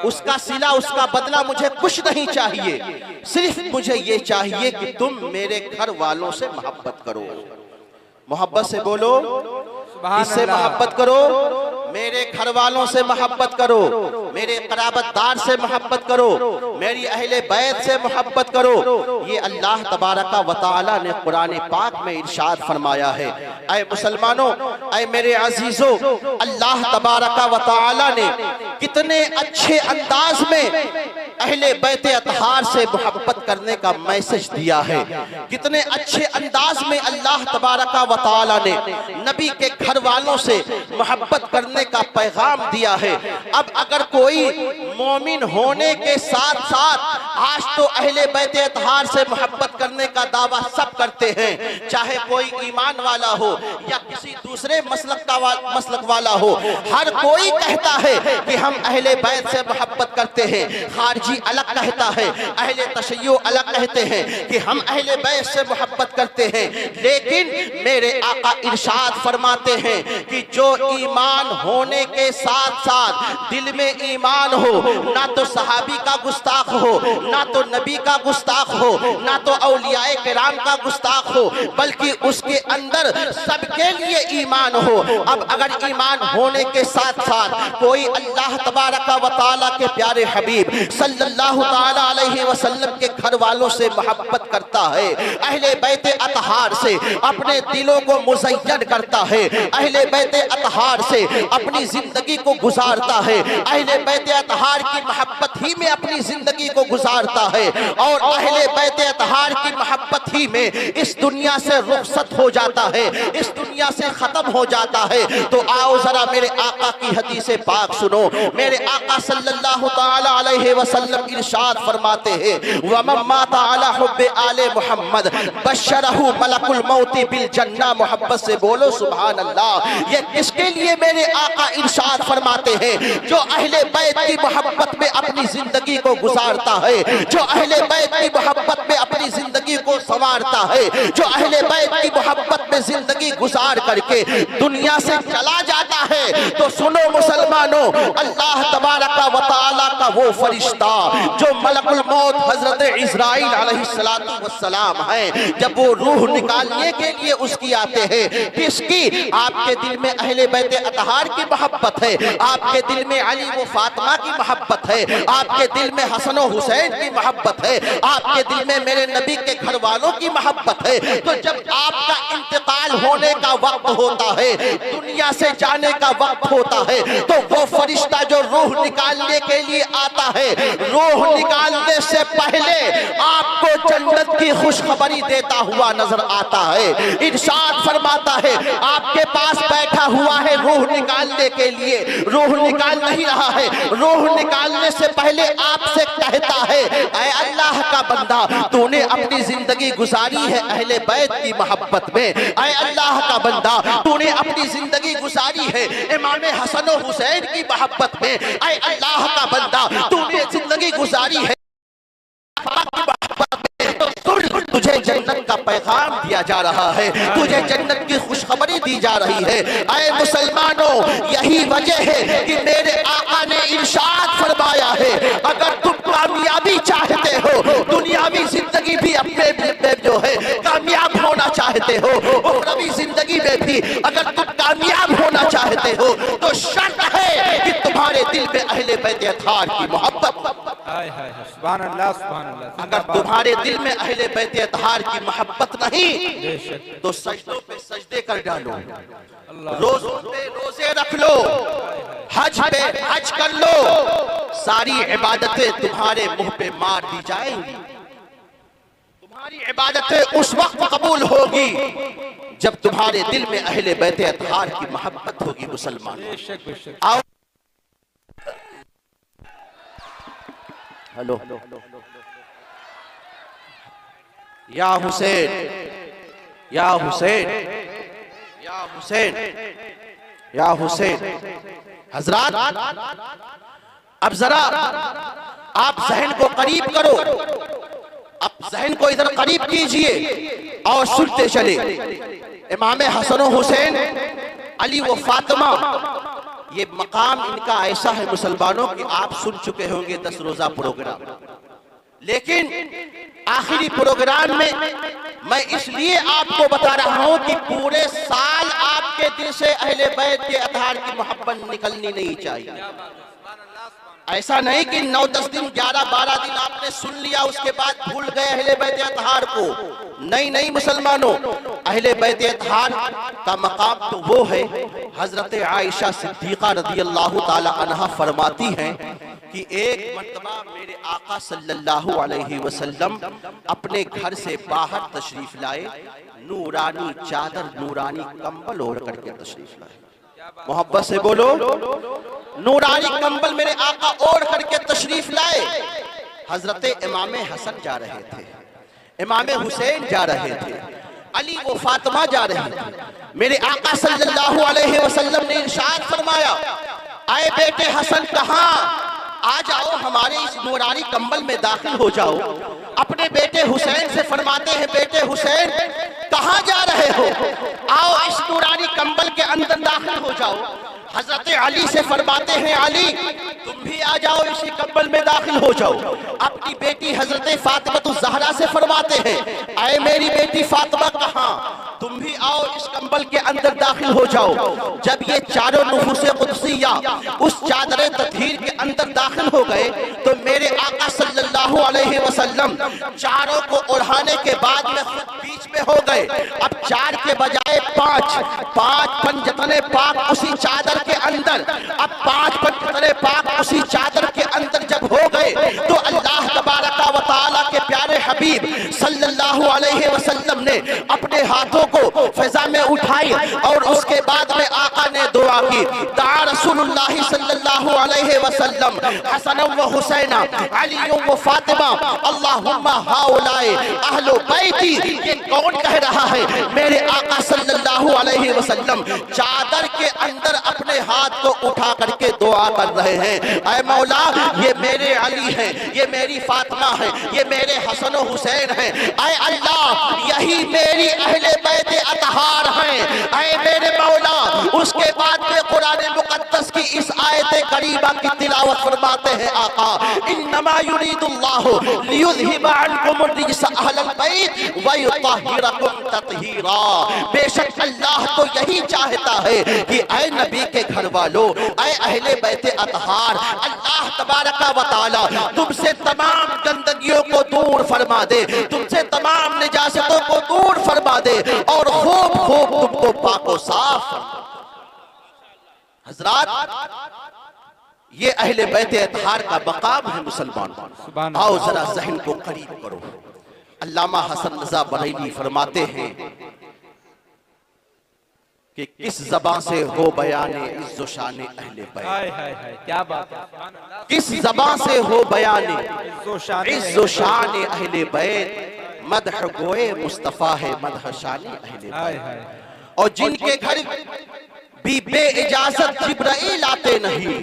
उसका सिला उसका बदला मुझे कुछ नहीं चाहिए। सिर्फ मुझे ये चाहिए कि तुम मेरे घर वालों से मोहब्बत करो। मोहब्बत से बोलो, इससे मोहब्बत करो, मेरे घर वालों से मोहब्बत करो, मेरे कराबतदार से मोहब्बत करो, मेरी अहले बैत से मोहब्बत करो। ये अल्लाह तबारका व तआला ने कुरान पाक में इरशाद फरमाया है। ऐ मुसलमानों, ऐ मेरे अजीजों, अल्लाह तबारका व तआला ने कितने अच्छे अंदाज में अहले बैत अतहार से मोहब्बत करने का मैसेज दिया है। कितने अच्छे अंदाज में अल्लाह तबारका व तआला ने नबी के घर वालों से मोहब्बत करने का पैगाम दिया है। अब अगर कोई मोमिन होने के साथ साथ आज तो अहले बैत अतहार से मोहब्बत करने का दावा सब करते हैं, चाहे कोई ईमान वाला हो या किसी दूसरे मसलक वाला हो, हर कोई कहता है कि हम अहले बैत से मोहब्बत करते हैं। खारजी अलग कहता है, अहले तशय्यो अलग कहते हैं कि हम अहले बैत से मोहब्बत करते हैं। लेकिन मेरे आका इरशाद फरमाते हैं कि जो ईमान होने के साथ साथ दिल में ईमान हो, ना तो सहाबी का गुस्ताख हो, ना तो नबी का गुस्ताख हो, ना तो औलियाए किराम का गुस्ताख हो, बल्कि उसके अंदर सबके लिए ईमान हो। अब अगर ईमान होने के साथ साथ कोई अल्लाह तबारका व तआला के प्यारे हबीब सल्लल्लाहु तआला अलैहि वसल्लम के घर वालों से मोहब्बत करता है, अहले बैत अतहार से अपने दिलों को मुज़य्यन करता है, अहले बैत अतहार से अपनी जिंदगी को गुजारता है, अहले बैत अतहार की मोहब्बत ही में अपनी जिंदगी को गुजारता है और अहले बैत अतहार की मोहब्बत ही में इस दुनिया से रुखसत हो जाता है, इस दुनिया से खत्म हो जाता है। तो आओ जरा मेरे आका की हदीस पाक सुनो। मेरे आका सल्लल्लाहु तआला अलैहि वसल्लम इरशाद फरमाते हैं, वमन माता अला हुब्बे आले मुहम्मद बशरहु मलकुल मौती बिल जन्नह। मोहब्बत से बोलो सुभान अल्लाह। ये किसके लिए मेरे आका इरशाद फरमाते हैं? जो अहले बैत की मोहब्बत में अपनी जिंदगी को गुजारता है, जो अहले बैत की मोहब्बत में अपनी जिंदगी को संवारता है, जो अहले बैत की मोहब्बत में जिंदगी गुजार करके दुनिया से चला जाता है तो सुनो मुसलमानों, अल्लाह तबारक व तआला का वो फरिश्ता जो मलकुल मौत हजरत इस्राइल अलैहिस्सलातु वस्सलाम है, जब वो रूह निकालने के लिए उसकी आते हैं, किसकी? आपके दिल में अहले बैत अतहार की मोहब्बत है, आपके दिल में अली व फातिमा की मोहब्बत है, आपके दिल में हसन और हुसैन की मोहब्बत है, आपके दिल में मेरे नबी के घर वालों की मोहब्बत है। तो जब आपका इंतकाल होने का वक्त होता है, दुनिया से जाने का वक्त होता है, तो वो फरिश्ता जो रूह निकालने के लिए आता है, रूह निकालने से पहले आपको जन्नत की खुशखबरी देता हुआ नजर आता है। इरशाद फरमाता है, आपके पास बैठा हुआ है रूह निकालने के लिए, रूह निकाल नहीं रहा है, रूह निकालने से पहले आपसे कहता है, ऐ अल्लाह का बंदा, तूने अपनी जिंदगी गुजारी है अहले बैत की मोहब्बत में, ऐ अल्लाह का बंदा, तूने अपनी जिंदगी गुजारी है इमाम हसन और हुसैन की मोहब्बत में, ऐ अल्लाह का बंदा, तूने जिंदगी गुजारी है तुझे जन्नत का पैगाम दिया जा रहा है, तुझे जन्नत की खुशखबरी दी जा रही है। ऐ मुसलमानों, यही वजह है कि मेरे आका ने इरशाद फरमाया है, अगर तुम कामयाबी चाहते हो, दुनियावी जिंदगी भी अपने जो है कामयाब होना चाहते हो, उखरवी जिंदगी में भी अगर तुम कामयाब होना चाहते हो, तो शर्त है कि तुम्हारे दिल में अहले बैत अतहार की मोहब्बत। सुभान अल्लाह, सुभान अल्लाह। अगर तुम्हारे दिल में अहले बैत अतहार की मोहब्बत नहीं तो सजदों पे सजदे कर डालो, रोजों पे रोजे रख लो, हज पे हज कर लो, सारी इबादतें तुम्हारे मुंह पे मार दी जाएंगी। तुम्हारी इबादतें उस वक्त कबूल होगी जब तुम्हारे दिल में अहले बैत अतहार की मोहब्बत होगी। मुसलमान आओ, हेलो, या हुसैन, या हुसैन, या हुसैन, या हुसैन। हजरात, अब जरा आप जहन को करीब करो, अब जहन को इधर करीब कीजिए और सुनते चले। इमाम हसन और हुसैन, अली व फातिमा, ये मकाम इनका ऐसा है मुसलमानों कि आप सुन चुके होंगे 10 रोजा प्रोग्राम, लेकिन आखिरी प्रोग्राम में मैं इसलिए आपको बता रहा हूं कि पूरे साल आपके दिल से अहले बैत के अतहार की मोहब्बत निकलनी नहीं चाहिए। ऐसा नहीं कि 9-10 दिन 11-12 दिन आपने सुन लिया उसके बाद भूल गए अहले बैत अतहार को। नहीं नहीं मुसलमानों, अहले बैत अतहार का मकाम तो वो है, हजरत आयशा सिद्दीका रज़ियल्लाहु ताला अन्हा फरमाती हैं कि एक मर्तबा मेरे आका सल्लल्लाहु अलैहि वसल्लम अपने घर से बाहर तशरीफ लाए, नूरानी चादर नूरानी कंबल ओढ़ करके तशरीफ लाए। मोहब्बत से बोलो, नूरानी कंबल मेरे आका ओढ़ करके तशरीफ लाए। हजरत इमाम हसन जा रहे थे, इमाम हुसैन जा रहे थे, अली व फातिमा जा रहे थे। मेरे आका सल्लल्लाहु अलैहि वसल्लम ने इरशाद फरमाया, आए बेटे हसन कहाँ, आ जाओ हमारे इस नूरानी कंबल में दाखिल हो जाओ। अपने बेटे हुसैन से फरमाते हैं, बेटे हुसैन कहाँ जा रहे हो, आओ इस नूरानी कंबल के अंदर दाखिल हो जाओ। हजरत अली से फरमाते हैं, अली तुम भी आ जाओ इसी कंबल में दाखिल हो जाओ। अपनी बेटी हजरत फातिमा ज़हरा से फरमाते हैं, आए मेरी बेटी फातिमा कहाँ, तुम भी आओ इस कंबल के अंदर दाखिल हो जाओ। जब ये चारों नुफूसे कुदसिया उस चादर तत्हीर के अंदर दाखिल हो गए तो मेरे आका सल्लल्लाहु अलैहि वसल्लम चारों को ओढ़ाने के बाद में खुद बीच में हो गए। अब 4 के बजाय 5 पंजतने पाक उसी चादर के अंदर, अब 5 पंजतने पाक उसी चादर के अंदर जब हो गए तो अल्लाह तबारक व तआला के प्यारे हबीब सल्लल्लाहु अलैहि वसल्लम ने अपने हाथों को फिजा में उठाई और उसके बाद में आका ने दुआ की, दा रसूलुल्लाह सल्लल्लाहु अलैहि वसल्लम हसन व हुसैन अली व फातिमा अल्लाहुम्मा हाउलाए अहलो बैती। ये कौन कह रहा है, मेरे आका सल्लल्लाहु अलैहि वसल्लम चादर के अंदर अपने हाथ को उठा करके दुआ कर रहे हैं, ऐ मौला ये मेरे अली हैं, ये मेरी फातिमा है, ये मेरे हसन व हुसैन हैं, ऐ अल्लाह यही मेरी अहले बैत अतहार हैं, ऐ मेरे मौला। उसके बाद में कुरान मुक़द्दस की इस आयत करीमा की तिलावत फरमाते हैं आका, इन्नमा युरीदुल्लाहु लियुज़हिबा अन्कुमुर रिज्स अहलल बैत व युतहिरकुम तत्हीरा। बेशक अल्लाह तो यही चाहता है कि ऐ नबी के घर वालों, ऐ अहले बैत अतहार, अल्लाह तबारक व तआला तुमसे तमाम गंदगियों को दूर फरमा दे, तुमसे तमाम निजासतों को दूर फरमा दे और खूब खूब तुमको पाको साफ। हजरात, ये अहले बैत अतहार का मकाम है मुसलमान। आओ जरा ज़हन को करीब करो। अल्लामा हसन रज़ा बरेली फरमाते हैं कि किस ज़बान से हो बयाने इज़्ज़ो शाने अहले बैत। हाय हाय हाय, क्या बात है। किस ज़बान से हो बयाने इज़्ज़ो शाने अहले बैत, मदह गोए मुस्तफ़ा है मदह शाने अहले बैत। और जिनके घर भी बे इजाजत जिब्राइल आते नहीं,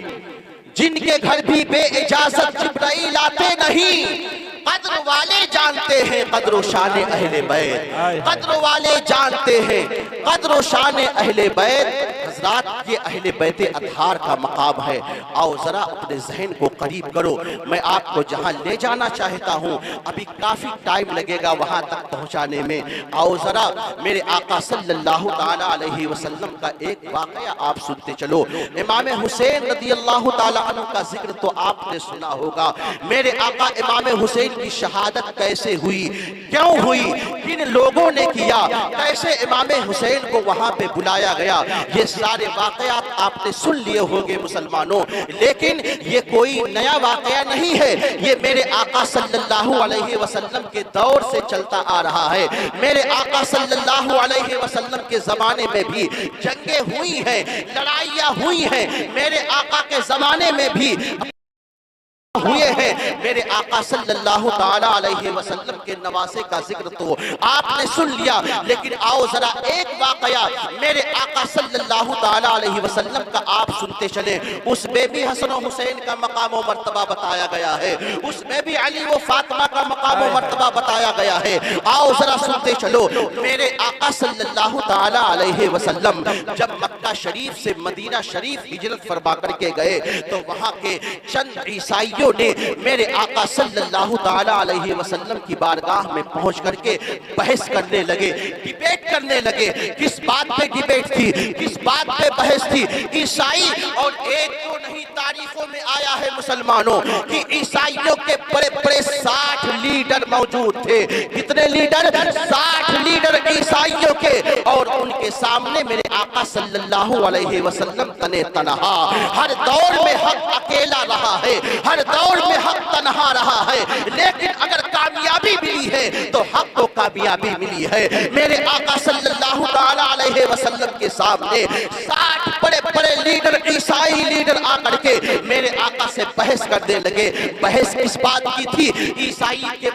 जिनके घर भी बे इजाजत जिब्राइल आते नहीं, कद्र वाले जानते हैं कद्र शान अहले बैत, कद्र वाले जानते हैं कद्र शान अहले बैत। हजरात, ये अहले बैत अतहार का मकाम है। आओ जरा अपने जहन को करीब करो। मैं आपको जहां ले जाना चाहता हूं, अभी काफी टाइम लगेगा वहां तक पहुंचाने में। आओ जरा मेरे आका सल्लल्लाहु ताला अलैहि वसल्लम का एक वाकया आप सुनते चलो। इमाम हुसैन रदियल्लाहु ताला अन्हु का जिक्र तो आपने सुना होगा। मेरे आका इमाम हुसैन की शहादत कैसे हुई, क्यों हुई, किन लोगों ने किया, कैसे इमाम हुसैन को वहां पे बुलाया गया, ये सारे वाकयात आपने सुन लिए होंगे मुसलमानों। लेकिन ये कोई नया वाकया नहीं है, ये मेरे आका सल्लल्लाहु अलैहि वसल्लम के दौर से चलता आ रहा है। मेरे आका सल्लल्लाहु अलैहि वसल्लम के जमाने में भी जंगें हुई हैं, लड़ाइयां हुई हैं, मेरे आका के जमाने में भी हुए हैं। मेरे आका सल्लल्लाहु ताला अलैहि वसल्लम के नवासे का जिक्र तो आपने सुन लिया, लेकिन आओ जरा एक वाकया मेरे आका सल्लल्लाहु ताला अलैहि वसल्लम का आप सुनते चले। उसमें भी हसन और हुसैन का मकाम और मर्तबा बताया गया है, उसमें भी अली व फातिमा का मकाम और मर्तबा बताया गया है। आओ जरा सुनते चलो। मेरे आका सल्लल्लाहु ताला अलैहि वसल्लम जब मक्का शरीफ से मदीना शरीफ हिजरत फरमा करके गए तो वहां के चंद ईसाइयों ने मेरे आका सल्लल्लाहु ताला अलैहि वसल्लम की बारगाह में पहुंच करके बहस करने लगे, डिबेट करने लगे। किस बात पे डिबेट थी, किस बात पे बहस थी? ईसाई, और एक तो नहीं तारीखों में आया है मुसलमानों कि ईसाइयों के बड़े बड़े 60 लीडर मौजूद थे। कितने लीडर? 60 लीडर ईसाइयों के। और उनके सामने मेरे आका सल्लल्लाहु अलैहि वसल्लम तने तनहा। हर दौर में हक अकेला रहा है, हर दौर में हक तन्हा रहा है, लेकिन अगर कामयाबी मिली है तो हक को कामयाबी मिली है। मेरे आका सल्लल्लाहु ताला अलैहि वसल्लम के सामने 60 बड़े बड़े लीडर, ईसाई लीडर आकर के मेरे आका से बहस करने लगे। बहस इस बात की थी,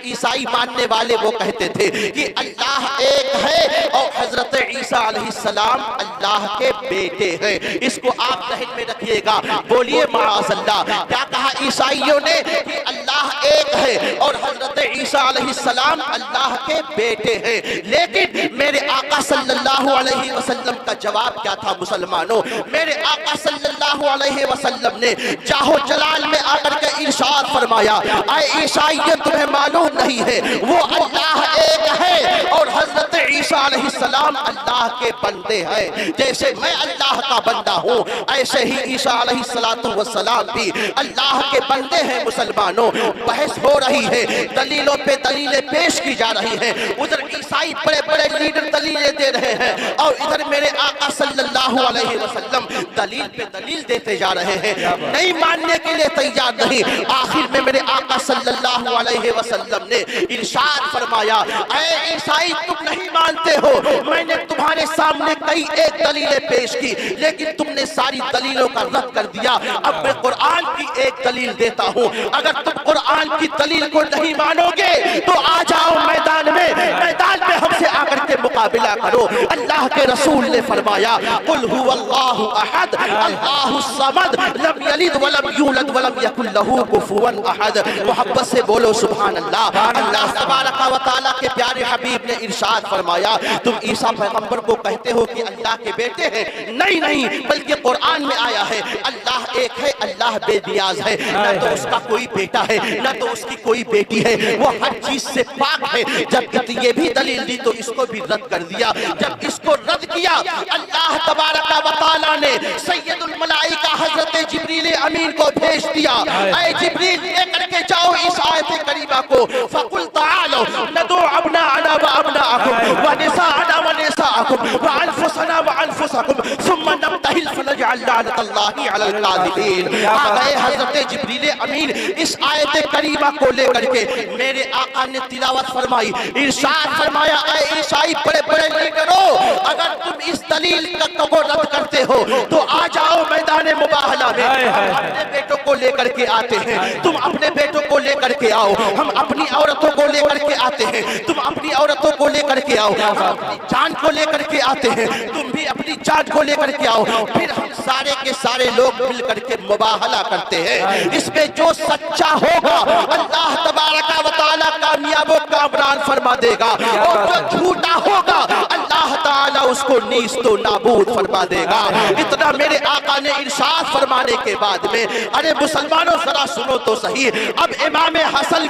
ईसाई मानने वाले वो कहते थे कि अल्लाह एक है और हजरत ईसा अलैहिस्सलाम अल्लाह के बेटे हैं। इसको आप ज़हन में रखिएगा। बोलिए माअज़ल्लाह। क्या कहा ईसाइयों ने? कि अल्लाह एक है और हजरत ईसा अलैहिस्सलाम अल्लाह के बेटे हैं। लेकिन मेरे आका सल्लल्लाहु अलैहि वसल्लम का जवाब क्या था मुसलमानों? मेरे आका सल्लल्लाहु अलैहि वसल्लम ने जाहो जलाल में आकर के इरशाद फरमाया, ऐ ईसाइयों तुम्हें मालूम नहीं है वो अल्लाह एक है और हजरत ईसा अलैहिस्सलाम अल्लाह के बंदे हैं। जैसे मैं अल्लाह का बंदा हूँ ऐसे ही ईसा अलैहिस्सलातु वस्सलाम भी अल्लाह के बंदे हैं। मुसलमानों, बहस हो रही है, दलीलों पे दलीलें पेश की जा रही हैं। उधर ईसाई बड़े बड़े लीडर दलीलें दे रहे हैं और इधर मेरे आका सल्लल्लाहु अलैहि वसल्लम दलील पे दलील देते जा रहे हैं, नहीं मानने के लिए तैयार नहीं। आखिर में मेरे आका सल्लल्लाहु अलैहि वसल्लम ने इरशाद फरमाया, ऐ ईसाई तुम नहीं मानते हो, मैंने तुम्हारे सामने कई एक दलीलें पेश की लेकिन तुमने सारी दलीलों का रद्द कर दिया। अब मैं कुरान की एक दलील देता हूँ, अगर तुम कुरान की दलील को नहीं मानोगे तो आ जाओ मैदान में हमसे आकर के मुकाबिला करो। अल्लाह के रसूल ने फरमाया, कुल कुल हुवल्लाहु अहद अल्लाहुस समद लम यलिद वलम यूलद वलम यकुल लहू कुफुवन अहद। मोहब्बत से बोलो सुभान अल्लाह। अल्लाह तबारक व तआला के प्यारे हबीब ने इरशाद फरमाया, तुम ईसा पैगंबर को कहते हो कि अल्लाह के बेटे हैं, नहीं नहीं, बल्कि कुरान में आया है अल्लाह एक है, अल्लाह बेनियाज है, न तो उसका कोई बेटा है न तो उसकी कोई बेटी है, वो हर चीज से पाक है। जब ये भी दलील दी तो इसको भी रद्द कर दिया। जब इसको रद्द किया अल्लाह तबारक व तआला ने सैयदुल मलाइका हजरत जिब्रील अमीन को भेज दिया, ऐ जिब्रील लेकर के जाओ इस आयत करीमा को, फकुल तालो नदू अबनाअना व अबनाअकुम व निसाअना व निसाअकुम व अनफुसना व अनफुसकुम सुम्मा नब्तहिल फनजअल लानतल्लाहि अलल काज़िबीन। आ गए हजरत जिब्रील अमीन इस आयत करीमा को लेकर के, मेरे आका ने तिलावत फरमाई, इरशाद फरमाया, ऐ ईसाई बड़े बड़े लीडरों, अगर तुम इस दलील को रद्द करते हो तो आ जाओ मैदान मुबाहला में, अपने बेटों को लेकर के आते हैं, तुम अपने बेटों को लेकर के आओ, हम अपनी औरतों को लेकर के आते हैं, तुम अपनी औरतों को लेकर के आओ, हम अपनी जान को लेकर के आते हैं, तुम भी अपनी जान को लेकर के आओ, फिर हम सारे के सारे लोग मिल करके मुबाहला करते हैं। इसमें जो सच्चा होगा अल्लाह तबारक व तआला कामयाब व कामरान फरमा देगा, और जो झूठा होगा अल्लाह ताला उसको नीस तो नाबूद फरमा देगा। इतना मेरे आका ने इरशाद फरमाने के बाद में, अरे मुसलमानों जरा सुनो तो सही, अब इमाम हसन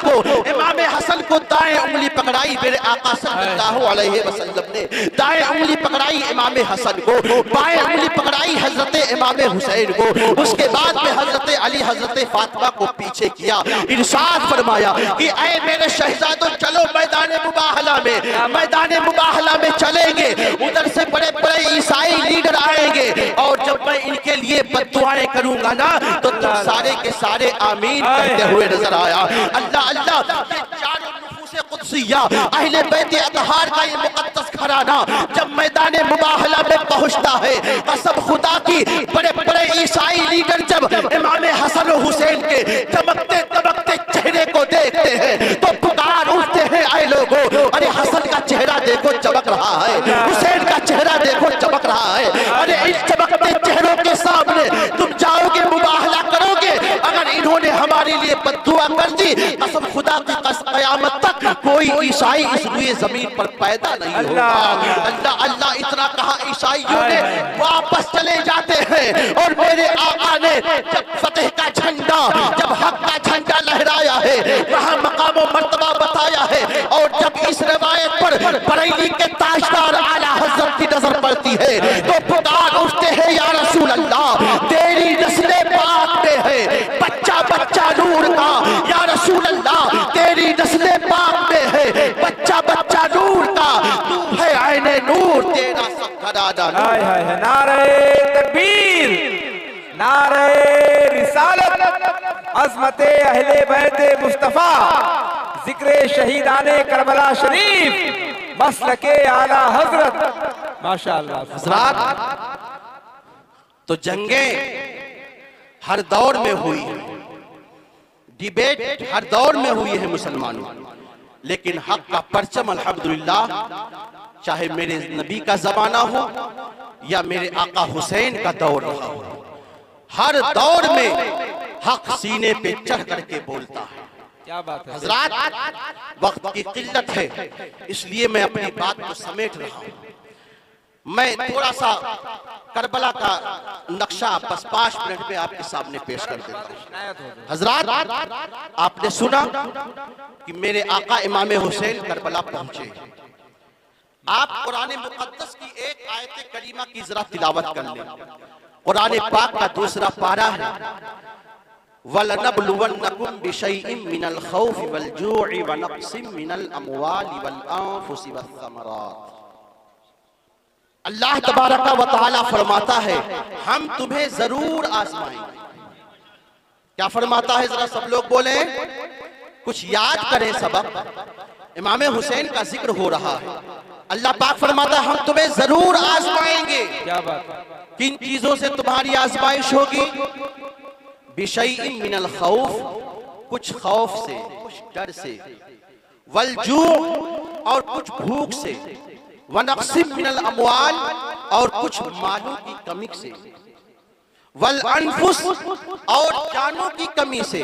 को दाएं उंगली पकड़ाई मेरे आका सल्लल्लाहु अलैहि वसल्लम ने, दाएं उंगली पकड़ाई इमाम हसन को, बाएं उंगली पकड़ाई हजरत इमाम हुसैन को, उसके बाद में हजरत अली हजरत फातिमा को पीछे किया, इरशाद फरमाया कि ऐ मेरे शहजादों चलो मैदान मुबाहला में, मैदान मुबाहला में चलेंगे, उधर से बड़े बड़े ईसाई लीडर आएंगे, और जब मैं इनके लिए बद्दुआएं करूंगा ना तो तुम सारे के सारे आमीन कहते हुए नजर आया। अल्लाह अल्लाह, ये चारों नुफूसे कुदसिया अहले बैत अतहार का ये मुकद्दस घराना जब मैदान मुबाहला में पहुंचता है, कसम खुदा की, बड़े बड़े ईसाई लीडर जब इमाम हसन और हुसैन के चमकते चमकते चेहरे को देखते हैं तो पुकार उठते हैं, ऐ लोगों, अरे हसन का चेहरा देखो चमक रहा है, हुसैन का चेहरा देखो चमक रहा है, अरे इन चमकते चेहरों के सामने तुम जाओगे मुबाहला करोगे, अगर इन्होंने हमारे लिए बद्दुआ कर दी, कसम खुदा की क़यामत तक कोई ईसाई इस रुए जमीन पर पैदा नहीं होगा। अल्लाह अल्लाह, इतना कहा ईसाइयों ने वापस चले जाते हैं, और मेरे आका ने जब फतेह का झंडा, जब हक का झंडा लहराया है, वहां मकाम व मर्तबा बताया है, और जब इस रवायत पर बरेली के ताजदार आला हजरत की नजर पड़ती है तो पुकार उठते हैं, या रसूल अल्लाह तेरी नस्ले पाक में है बच्चा बच्चा नूर का, या रसूल अल्लाह तेरी नस्ले पाक में है बच्चा बच्चा नूर का, तू है आईने नूर, तेरा सब घराना नूर। नारे तकबीर, नारे रिसालत, अज़मते अहले बैते मुस्तफा, जिक्रे शहीदाने करबला शरीफ, मसलके आला हजरत, माशाअल्लाह। हजरात, तो जंगे हर दौर में हुई है, डिबेट हर दौर में हुई है मुसलमानों, लेकिन हक का परचम अल्हम्दुलिल्लाह, चाहे मेरे नबी का जमाना हो या मेरे आका हुसैन का दौर रहा हो, हर दौर में हक सीने पे चढ़ करके बोलता है। क्या बात है हजरात, वक्त की किल्लत है इसलिए मैं अपनी बात को समेट रहा हूं। मैं थोड़ा सा करबला का नक्शा बस 5 मिनट में आपके सामने पेश कर देता हूं। हजरात, आपने सुना कि मेरे आका इमाम हुसैन करबला पहुंचे। आप कुरान मुकद्दस की एक आयत करीमा की जरा तिलावत कर लें। कुरान पाक का दूसरा पारा है, वलनबलुवन्नकुम बिशैइन मिनल खौफि वल जू'i व नक़्सिम मिनल अमवालि वल अनफुसि वस्समरात। अल्लाह तबारक व तआला फरमाता है, हम तुम्हें जरूर आजमाएंगे। क्या फरमाता है, जरा सब लोग बोले, कुछ याद करें सबक। इमाम हुसैन का जिक्र हो रहा है। अल्लाह पाक फरमाता है, हम तुम्हें जरूर आजमाएंगे। क्या बात, किन चीजों से तुम्हारी आजमाइश होगी? बिशैइन मिनल खौफ, कुछ खौफ से, कुछ डर से, वल जू, और कुछ भूख से, व नक़्सिम मिनल अमवाल, और कुछ मालों की कमी से, वल अनफुस और जानों की कमी से,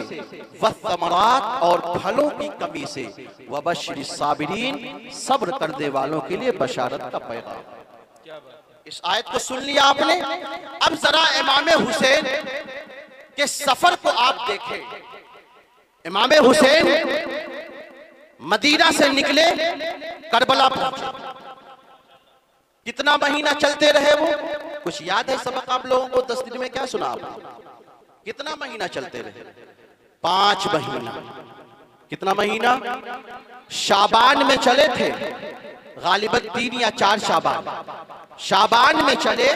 वस्समरात और फलों की कमी से, वबश्शिर साबिरीन सब्र करने वालों के लिए बशारत का पैगाम। इस आयत को सुन लिया आपने। अब जरा इमाम हुसैन के सफर को आप देखें। इमाम हुसैन मदीना से निकले, करबला पहुंचे। कितना महीना चलते रहे वो? कुछ याद है सबक आप लोगों को? 10 दिन में क्या सुना आपने? कितना महीना चलते रहे? 5 महीना। कितना महीना? शाबान में चले थे, गालिबन 3 या 4 शाबान में चले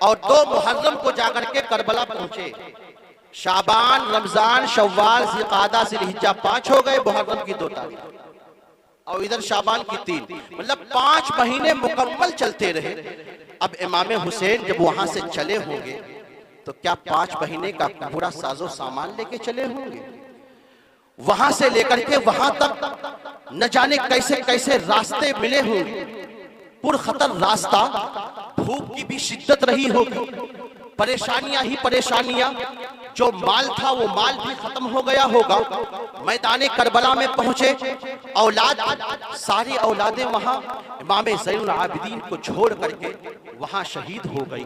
और 2 मुहर्रम को जाकर के करबला पहुंचे। शाबान, रमजान, शव्वाल, ज़िलक़ादा, ज़िलहिज्जा 5 हो गए, मुहर्रम की 2 तारीख और इधर शाबान की 3, मतलब 5 महीने मुकम्मल चलते रहे। अब इमाम हुसैन जब वहां से चले होंगे तो क्या 5 महीने का पूरा साजो सामान लेके चले होंगे? वहां से लेकर के वहां तक न जाने कैसे कैसे रास्ते मिले होंगे, पुरखतर रास्ता, भूख की भी शिद्दत रही होगी, परेशानियां ही परेशानियां, जो माल था वो माल भी खत्म हो गया होगा। मैदाने करबला में पहुंचे, औलाद, सारी औलादें वहां इमाम ज़ैनुल आबिदीन को छोड़ करके वहां शहीद हो गई।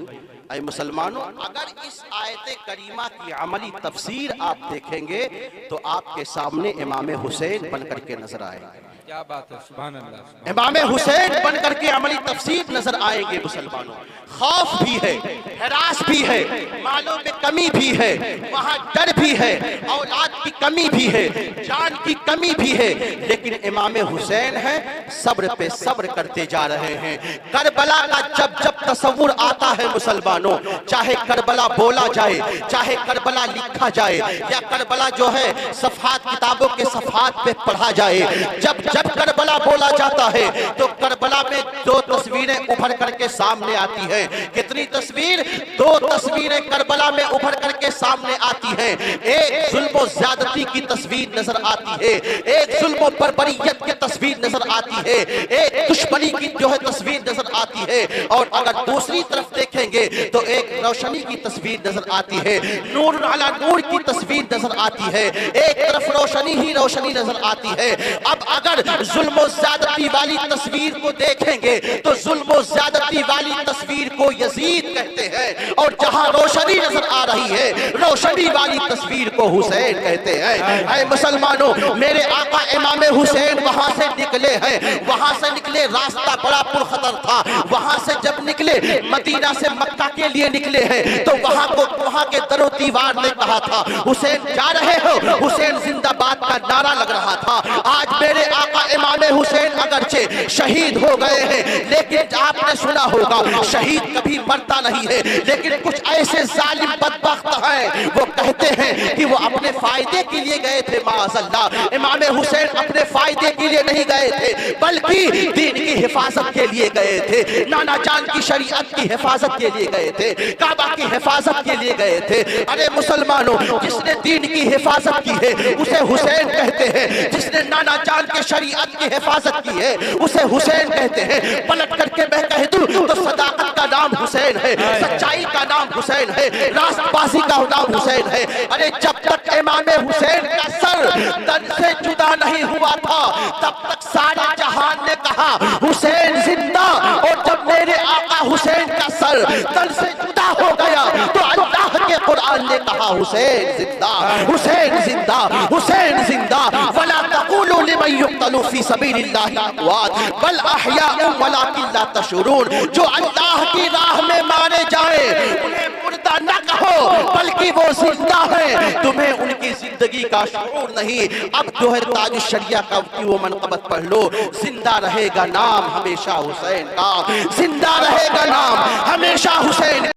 ऐ मुसलमानों, अगर इस आयत करीमा की अमली तफसीर आप देखेंगे तो आपके सामने इमाम हुसैन बनकर के नजर आएंगे। क्या बात है, सुभान अल्लाह। इमाम हुसैन बनकर के अमली तफसीर नजर आएंगे। मुसलमानों, खौफ भी है, हरास भी है, मालों में कमी भी है, वहां डर भी है, औलाद की कमी भी है, जान की कमी भी है, लेकिन इमाम हुसैन है, सब्र पे सब्र करते जा रहे हैं। करबला का जब जब तस्वुर आता है मुसलमानों, चाहे करबला बोला जाए, चाहे करबला लिखा जाए, या करबला जो है सफात किताबों के सफात पे पढ़ा जाए, जब जब करबला बोला जाता है तो करबला में 2 तस्वीरें उभर करके सामने आती हैं। कितनी तस्वीर? 2 तस्वीरें करबला में उभर करके सामने आती हैं। एक जुल्म ज्यादती की तस्वीर नजर आती है, एक जुल्म बर्बरियत की तस्वीर नजर आती है, एक दुश्मनी की जो है तस्वीर नजर आती है, और अगर दूसरी तरफ देखेंगे तो एक रोशनी की तस्वीर नजर आती है, नूर अला नूर की तस्वीर नजर आती है, एक तरफ रोशनी ही रोशनी नजर आती है। अब अगर जुल्म ज़्यादती वाली तस्वीर को देखेंगे तो जुल्म ज़्यादती वाली तस्वीर को यजीद कहते हैं, और जहां रोशनी नजर आ रही है, रोशनी वाली तस्वीर को हुसैन कहते हैं। ऐ मुसलमानों, मेरे आका इमाम हुसैन वहां से निकले हैं, वहां से निकले, रास्ता बड़ा पुरखतर था, वहां से जब निकले, मदीना से मक्का के लिए निकले हैं, तो वहां के दरो दीवार ने कहा था, हुसैन जा रहे हो, हुसैन जिंदाबाद का नारा लग रहा था। आज मेरे आका इमाम हुसैन अगरचे शहीद हो गए हैं, लेकिन आपने सुना होगा शहीद कभी मरता नहीं है, लेकिन कुछ ऐसे जालिम बदबख्त हैं, वो कहते हैं कि वो अपने फायदे के लिए गए थे। माअज़ल्लाह, इमाम हुसैन अपने फायदे के लिए नहीं गए थे, बल्कि दीन की हिफाजत के लिए गए थे, नाना जान की शरीयत की हिफाजत के लिए गए थे, काबा की हिफाजत के लिए गए थे। अरे मुसलमानों, जिसने दीन की हिफाजत की है उसे हुसैन कहते हैं, जिसने नाना जान के शरीयत की हिफाजत की है उसे हुसैन कहते हैं। पलट करके मैं कह दूं तो सदाकत का नाम हुसैन है, सच्चाई का नाम हुसैन है, रास्तबाजी का नाम हुसैन है। अरे जब तक इमाम हुसैन का सर तन से जुदा नहीं हुआ था, तब तक सारे जहान ने कहा हुसैन जिंदा, और जब मेरे आका हुसैन का सर तन से जुदा हो गया तो अल्लाह के कुरान ने कहा हुसैन जिंदा, हुसैन जिंदा, हुसैन जिंदा। वला तक़ूलू लिमन युक़्तलू फ़ी सबीलिल्लाहि अमवात बल अहयाउ वलाकिन ला तशऊरून। जो अल्लाह की राह में मारे जाए उन्हें मुर्दा न कहो, बल्कि वो जिंदा है, तुम्हें उनकी जिंदगी का शऊर नहीं। अब जो है ताज शरिया का वो मनक़बत पढ़ लो, जिंदा रहेगा नाम हमेशा हुसैन का, जिंदा रहेगा नाम हमेशा हुसैन।